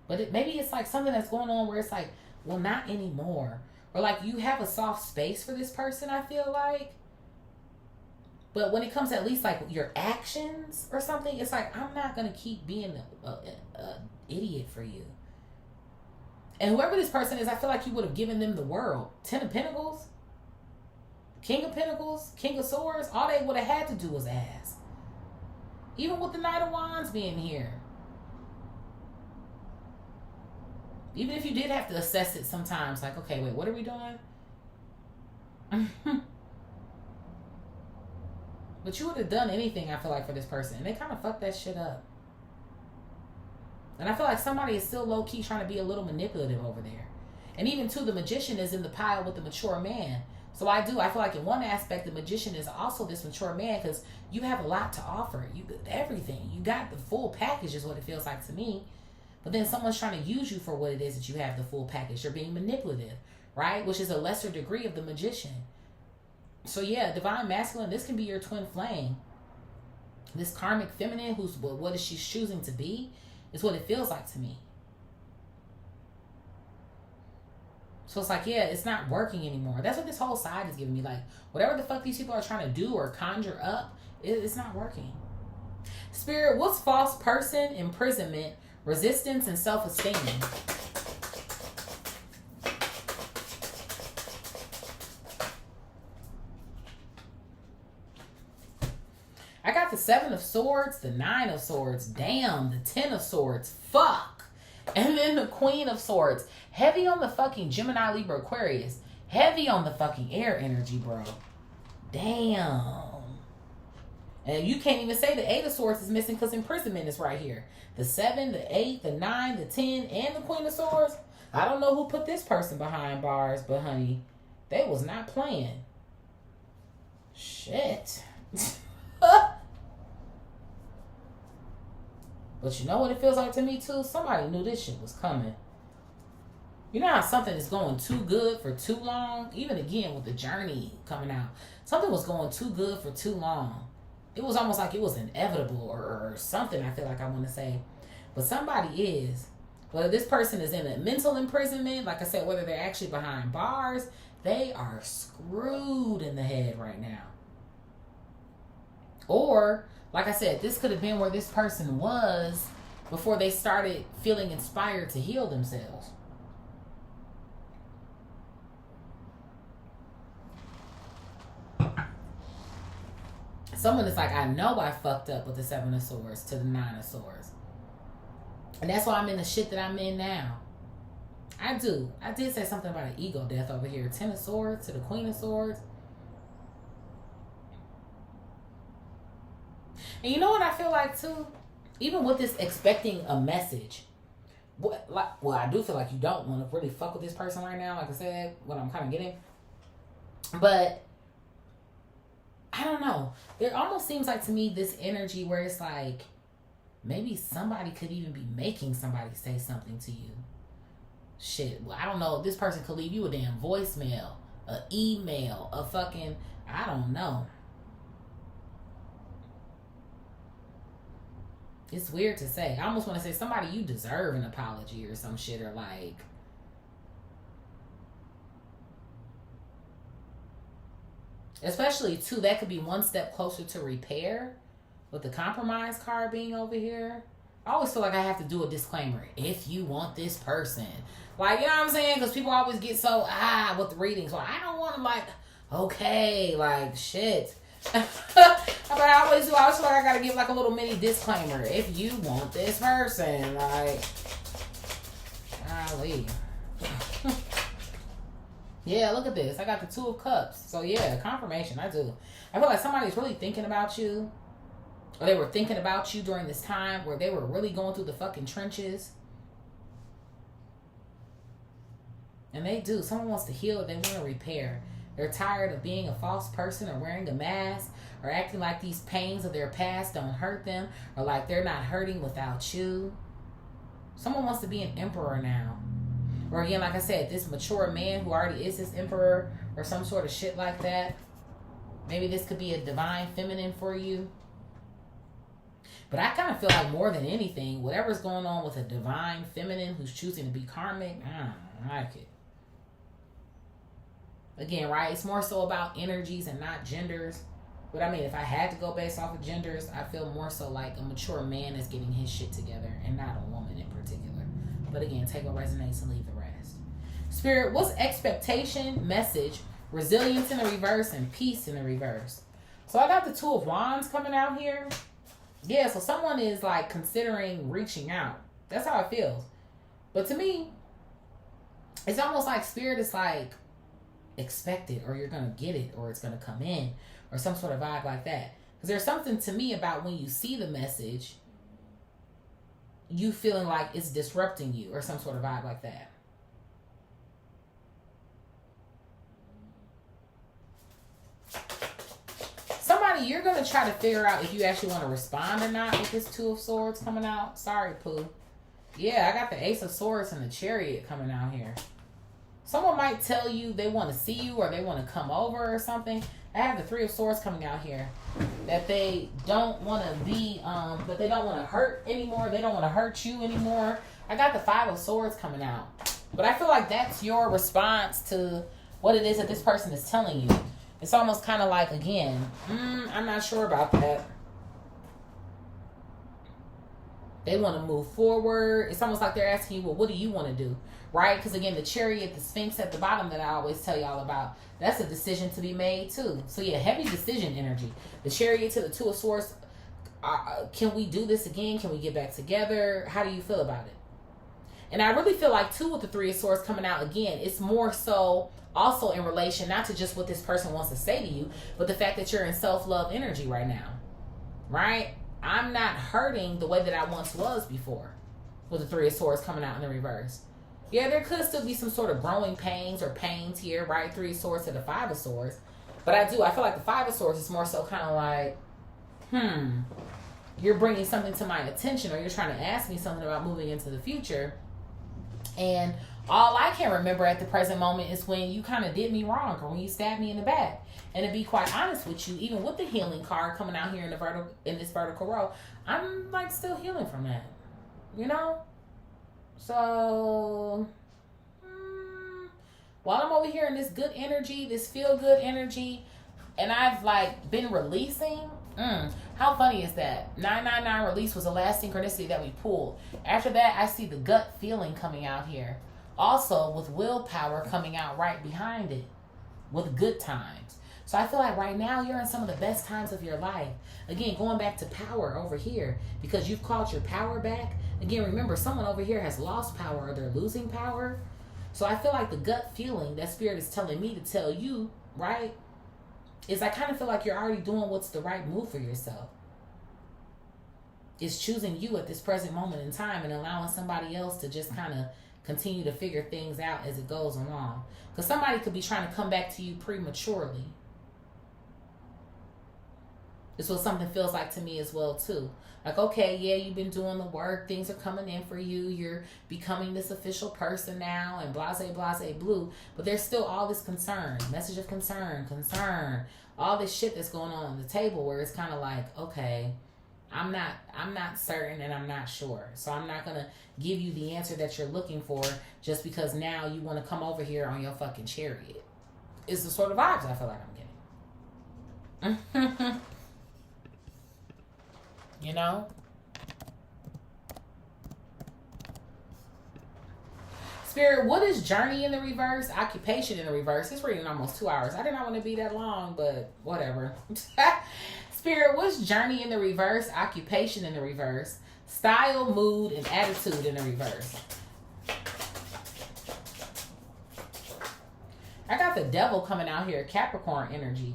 But maybe it's like something that's going on where it's like, well, not anymore. Or like you have a soft space for this person, I feel like. But when it comes to at least like your actions or something, it's like, I'm not going to keep being a idiot for you. And whoever this person is, I feel like you would have given them the world. Ten of Pentacles, King of Pentacles, King of Swords. All they would have had to do was ask. Even with the Knight of Wands being here. Even if you did have to assess it sometimes, like, okay, wait, what are we doing? But you would have done anything, I feel like, for this person. And they kind of fucked that shit up. And I feel like somebody is still low-key trying to be a little manipulative over there. And even, too, the Magician is in the pile with the mature man. So I feel like in one aspect, the magician is also this mature man because you have a lot to offer. You everything. You got the full package is what it feels like to me. But then someone's trying to use you for what it is that you have the full package. You're being manipulative, right? Which is a lesser degree of the magician. So yeah, divine masculine, this can be your twin flame. This karmic feminine, who's what is she choosing to be, is what it feels like to me. So it's like, yeah, it's not working anymore. That's what this whole side is giving me. Like, whatever the fuck these people are trying to do or conjure up, it's not working. Spirit, what's false person, imprisonment, resistance, and self-esteem? I got the 7 of Swords, the 9 of Swords, damn, the 10 of Swords, fuck. And then the Queen of Swords. Heavy on the fucking Gemini, Libra, Aquarius. Heavy on the fucking air energy, bro. Damn. And you can't even say the 8 of Swords is missing because imprisonment is right here. The 7, the 8, the 9, the 10, and the Queen of Swords. I don't know who put this person behind bars, but honey, they was not playing. Shit. But you know what it feels like to me too? Somebody knew this shit was coming. You know how something is going too good for too long? Even again with the journey coming out. Something was going too good for too long. It was almost like it was inevitable or something, I feel like I want to say. But somebody is. Whether this person is in a mental imprisonment, like I said, whether they're actually behind bars, they are screwed in the head right now. Or, like I said, this could have been where this person was before they started feeling inspired to heal themselves. Someone is like, I know I fucked up with the 7 of Swords to the 9 of Swords. And that's why I'm in the shit that I'm in now. I do. I did say something about an ego death over here. 10 of Swords to the Queen of Swords. And you know what I feel like too? Even with this expecting a message. Well, I do feel like you don't want to really fuck with this person right now. Like I said, what I'm kind of getting. But I don't know. It almost seems like to me this energy where it's like maybe somebody could even be making somebody say something to you. Shit. Well, I don't know. This person could leave you a damn voicemail, an email, a fucking, I don't know. It's weird to say. I almost want to say somebody you deserve an apology or some shit, or like, especially too, that could be one step closer to repair with the compromise card being over here. I always feel like I have to do a disclaimer. If you want this person, like, you know what I'm saying? Because people always get so, with the readings. Well, I don't want to, like, okay, like, shit. But I always do. I always feel like I gotta give like a little mini disclaimer. If you want this person, like, golly. Yeah, look at this. I got the 2 of Cups. So yeah, confirmation. I do. I feel like somebody's really thinking about you, or they were thinking about you during this time where they were really going through the fucking trenches. And they do. Someone wants to heal. They want to repair. They're tired of being a false person or wearing a mask or acting like these pains of their past don't hurt them, or like they're not hurting without you. Someone wants to be an emperor now. Or again, like I said, this mature man who already is this emperor or some sort of shit like that. Maybe this could be a divine feminine for you. But I kind of feel like more than anything, whatever's going on with a divine feminine who's choosing to be karmic, I don't like it. Again, right? It's more so about energies and not genders. But I mean, if I had to go based off of genders, I feel more so like a mature man is getting his shit together and not a woman in particular. But again, take what resonates and leave the rest. Spirit, what's expectation, message, resilience in the reverse, and peace in the reverse? So I got the 2 of Wands coming out here. Yeah, so someone is like considering reaching out. That's how it feels. But to me, it's almost like Spirit is like, expect it, or you're gonna get it, or it's gonna come in, or some sort of vibe like that. Because there's something to me about when you see the message, you feeling like it's disrupting you, or some sort of vibe like that. somebody, you're going to try to figure out if you actually want to respond or not with this Two of Swords coming out. Sorry, Pooh. Yeah, I got the Ace of Swords and the Chariot coming out here. Someone might tell you they want to see you or they want to come over or something. I have the Three of Swords coming out here. That they don't want to be, but they don't want to hurt anymore. They don't want to hurt you anymore. I got the Five of Swords coming out. But I feel like that's your response to what it is that this person is telling you. It's almost kind of like, again, I'm not sure about that. They want to move forward. It's almost like they're asking you, well, what do you want to do? Right? Because again, the Chariot, the Sphinx at the bottom that I always tell y'all about, that's a decision to be made too. So yeah, heavy decision energy. The Chariot to the Two of Swords. Can we do this again? Can we get back together? How do you feel about it? And I really feel like too with the Three of Swords coming out again, it's more so also in relation not to just what this person wants to say to you, but the fact that you're in self-love energy right now. Right? I'm not hurting the way that I once was before with the Three of Swords coming out in the reverse. Yeah, there could still be some sort of growing pains or pains here, right? Three of Swords to the Five of Swords. But I feel like the Five of Swords is more so kind of like, you're bringing something to my attention or you're trying to ask me something about moving into the future. And all I can remember at the present moment is when you kind of did me wrong or when you stabbed me in the back. And to be quite honest with you, even with the healing card coming out here in this vertical row, I'm like still healing from that. You know? So, while I'm over here in this good energy, this feel good energy, and I've like been releasing, how funny is that? 999 release was the last synchronicity that we pulled. After that, I see the gut feeling coming out here. Also, with willpower coming out right behind it, with good times. So I feel like right now you're in some of the best times of your life. Again, going back to power over here, because you've called your power back. Again, remember, someone over here has lost power or they're losing power. So I feel like the gut feeling that Spirit is telling me to tell you, right, is I kind of feel like you're already doing what's the right move for yourself. It's choosing you at this present moment in time and allowing somebody else to just kind of continue to figure things out as it goes along. Because somebody could be trying to come back to you prematurely. It's what something feels like to me as well too. Like, okay, yeah, you've been doing the work. Things are coming in for you. You're becoming this official person now and blase, blase, blue. But there's still all this concern, message of concern, all this shit that's going on the table where it's kind of like, okay, I'm not certain and I'm not sure. So I'm not going to give you the answer that you're looking for just because now you want to come over here on your fucking Chariot. It's the sort of vibes I feel like I'm getting. You know? Spirit, what is journey in the reverse? Occupation in the reverse. It's reading almost 2 hours. I did not want to be that long, but whatever. Spirit, what's journey in the reverse? Occupation in the reverse. Style, mood, and attitude in the reverse. I got the devil coming out here. Capricorn energy.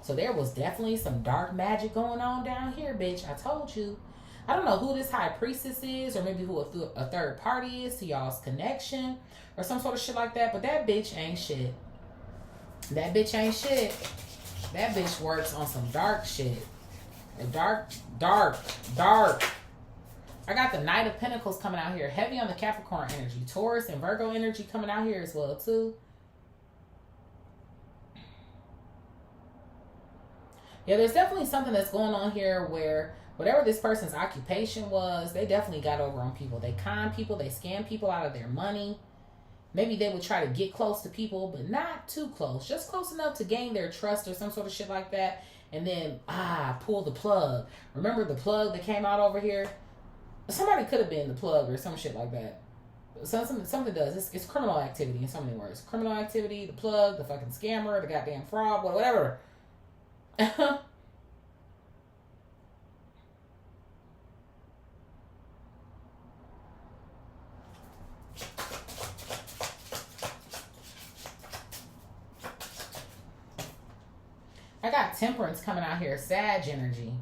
So there was definitely some dark magic going on down here, bitch. I told you. I don't know who this high priestess is or maybe who a third party is to y'all's connection or some sort of shit like that. But that bitch ain't shit. That bitch ain't shit. That bitch works on some dark shit. Dark. I got the Knight of Pentacles coming out here. Heavy on the Capricorn energy. Taurus and Virgo energy coming out here as well too. Yeah, there's definitely something that's going on here where whatever this person's occupation was, they definitely got over on people. They con people, they scam people out of their money. Maybe they would try to get close to people, but not too close. Just close enough to gain their trust or some sort of shit like that. And then, pull the plug. Remember the plug that came out over here? Somebody could have been the plug or some shit like that. Something does. It's criminal activity in so many words. Criminal activity, the plug, the fucking scammer, the goddamn fraud, whatever. I got Temperance coming out here. Sag energy.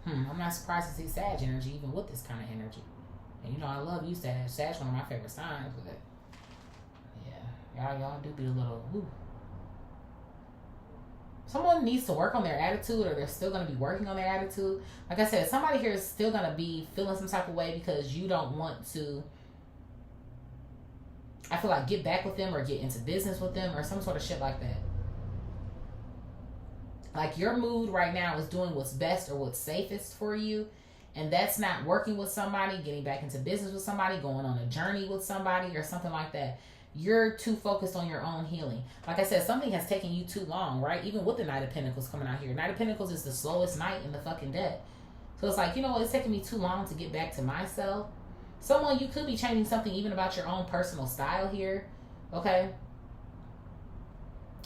I'm not surprised to see Sag energy even with this kind of energy. And you know I love you, Sag. Sag's one of my favorite signs with it. Yeah. Y'all do be a little woo. Someone needs to work on their attitude, or they're still going to be working on their attitude. Like I said, somebody here is still going to be feeling some type of way because you don't want to, I feel like, get back with them or get into business with them or some sort of shit like that. Like, your mood right now is doing what's best or what's safest for you. And that's not working with somebody, getting back into business with somebody, going on a journey with somebody or something like that. You're too focused on your own healing. Like I said, something has taken you too long, right? Even with the Knight of Pentacles coming out here. Knight of Pentacles is the slowest knight in the fucking deck. So it's like, you know what? It's taking me too long to get back to myself. Someone, you could be changing something even about your own personal style here. Okay?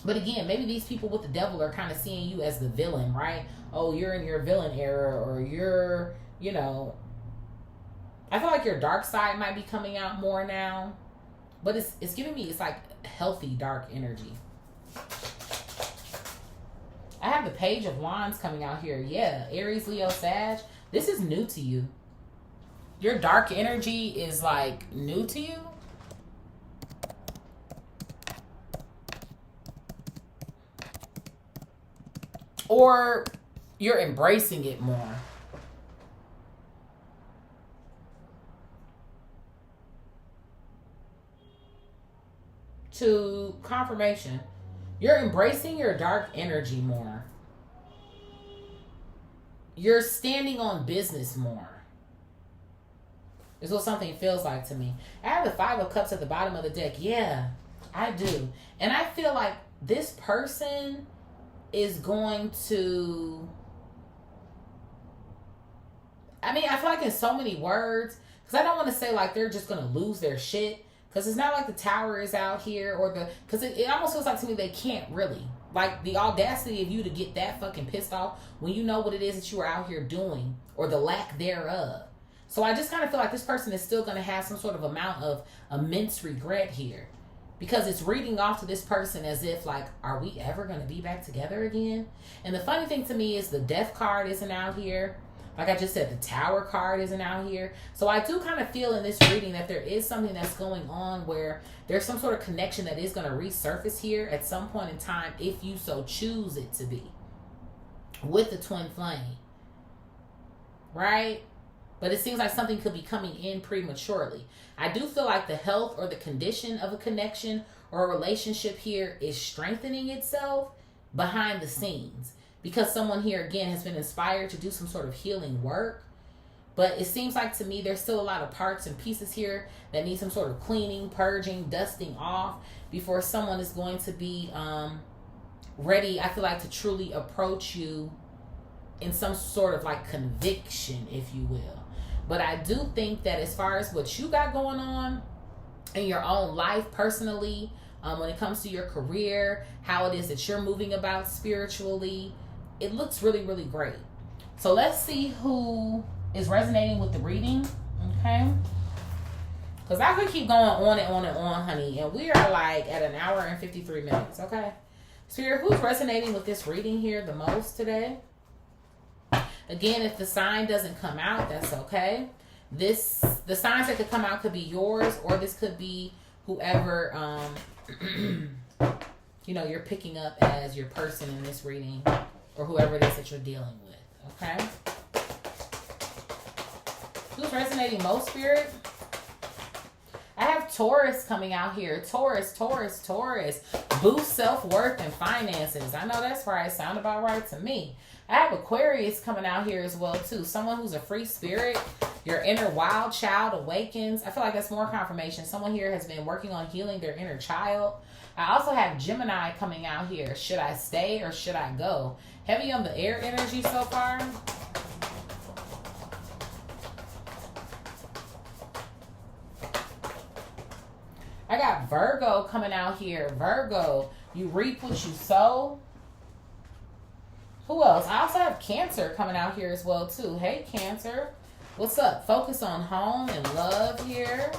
But again, maybe these people with the devil are kind of seeing you as the villain, right? Oh, you're in your villain era, or you're, you know, I feel like your dark side might be coming out more now. But it's giving me, it's like healthy dark energy. I have the Page of Wands coming out here. Yeah, Aries, Leo, Sag. This is new to you. Your dark energy is like new to you. Or you're embracing it more. To confirmation, you're embracing your dark energy more. You're standing on business more. Is what something feels like to me. I have the Five of Cups at the bottom of the deck. Yeah, I do. And I feel like this person is going to, I mean, I feel like in so many words, because I don't want to say like they're just going to lose their shit. Because it's not like the Tower is out here, or the, because it almost feels like to me they can't really. Like, the audacity of you to get that fucking pissed off when you know what it is that you are out here doing, or the lack thereof. So I just kind of feel like this person is still going to have some sort of amount of immense regret here. Because it's reading off to this person as if, like, are we ever going to be back together again? And the funny thing to me is the Death card isn't out here. Like I just said, the Tower card isn't out here. So I do kind of feel in this reading that there is something that's going on where there's some sort of connection that is going to resurface here at some point in time, if you so choose it to be, with the Twin Flame. Right? But it seems like something could be coming in prematurely. I do feel like the health or the condition of a connection or a relationship here is strengthening itself behind the scenes. Because someone here, again, has been inspired to do some sort of healing work. But it seems like to me there's still a lot of parts and pieces here that need some sort of cleaning, purging, dusting off before someone is going to be ready, I feel like, to truly approach you in some sort of like conviction, if you will. But I do think that as far as what you got going on in your own life personally, when it comes to your career, how it is that you're moving about spiritually, it looks really, really great. So let's see who is resonating with the reading, okay? Because I could keep going on and on and on, honey. And we are like at an hour and 53 minutes, okay? Spirit, who's resonating with this reading here the most today? Again, if the sign doesn't come out, that's okay. The signs that could come out could be yours, or this could be whoever, you know, you're picking up as your person in this reading, or whoever it is that you're dealing with, okay? Who's resonating most, Spirit? I have Taurus coming out here. Taurus. Boost self-worth and finances. I know that's right. Sound about right to me. I have Aquarius coming out here as well, too. Someone who's a free spirit. Your inner wild child awakens. I feel like that's more confirmation. Someone here has been working on healing their inner child. I also have Gemini coming out here. Should I stay or should I go? Heavy on the air energy so far. I got Virgo coming out here. Virgo, you reap what you sow. Who else? I also have Cancer coming out here as well, too. Hey, Cancer. What's up? Focus on home and love here.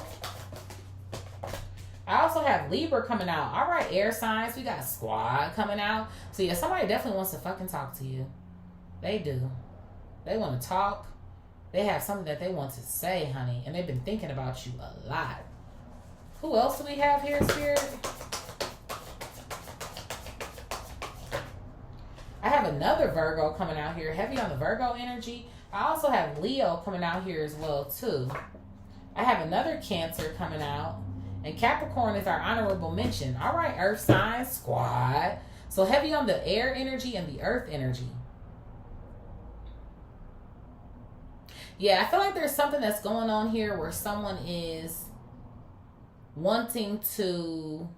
I also have Libra coming out. All right, air signs. We got Squad coming out. So, yeah, somebody definitely wants to fucking talk to you. They do. They want to talk. They have something that they want to say, honey. And they've been thinking about you a lot. Who else do we have here, Spirit? I have another Virgo coming out here, heavy on the Virgo energy. I also have Leo coming out here as well, too. I have another Cancer coming out. And Capricorn is our honorable mention. All right, Earth signs, squad. So heavy on the air energy and the earth energy. Yeah, I feel like there's something that's going on here where someone is wanting to...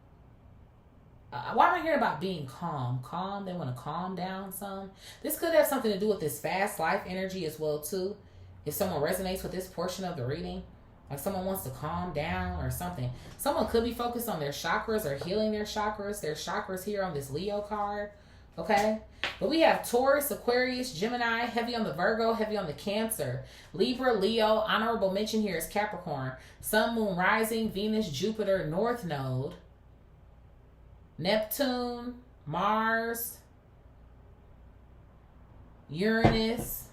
why am I hearing about being calm? Calm, they want to calm down some. This could have something to do with this fast life energy as well, too. If someone resonates with this portion of the reading. Like someone wants to calm down or something. Someone could be focused on their chakras or healing their chakras. Their chakras here on this Leo card. Okay? But we have Taurus, Aquarius, Gemini, heavy on the Virgo, heavy on the Cancer. Libra, Leo, honorable mention here is Capricorn. Sun, Moon, Rising, Venus, Jupiter, North Node. Neptune, Mars, Uranus.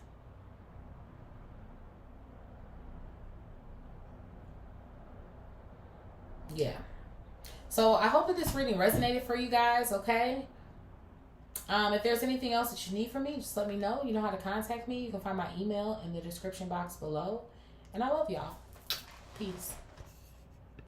Yeah. So I hope that this reading resonated for you guys, okay? If there's anything else that you need from me, just let me know. You know how to contact me. You can find my email in the description box below. And I love y'all. Peace.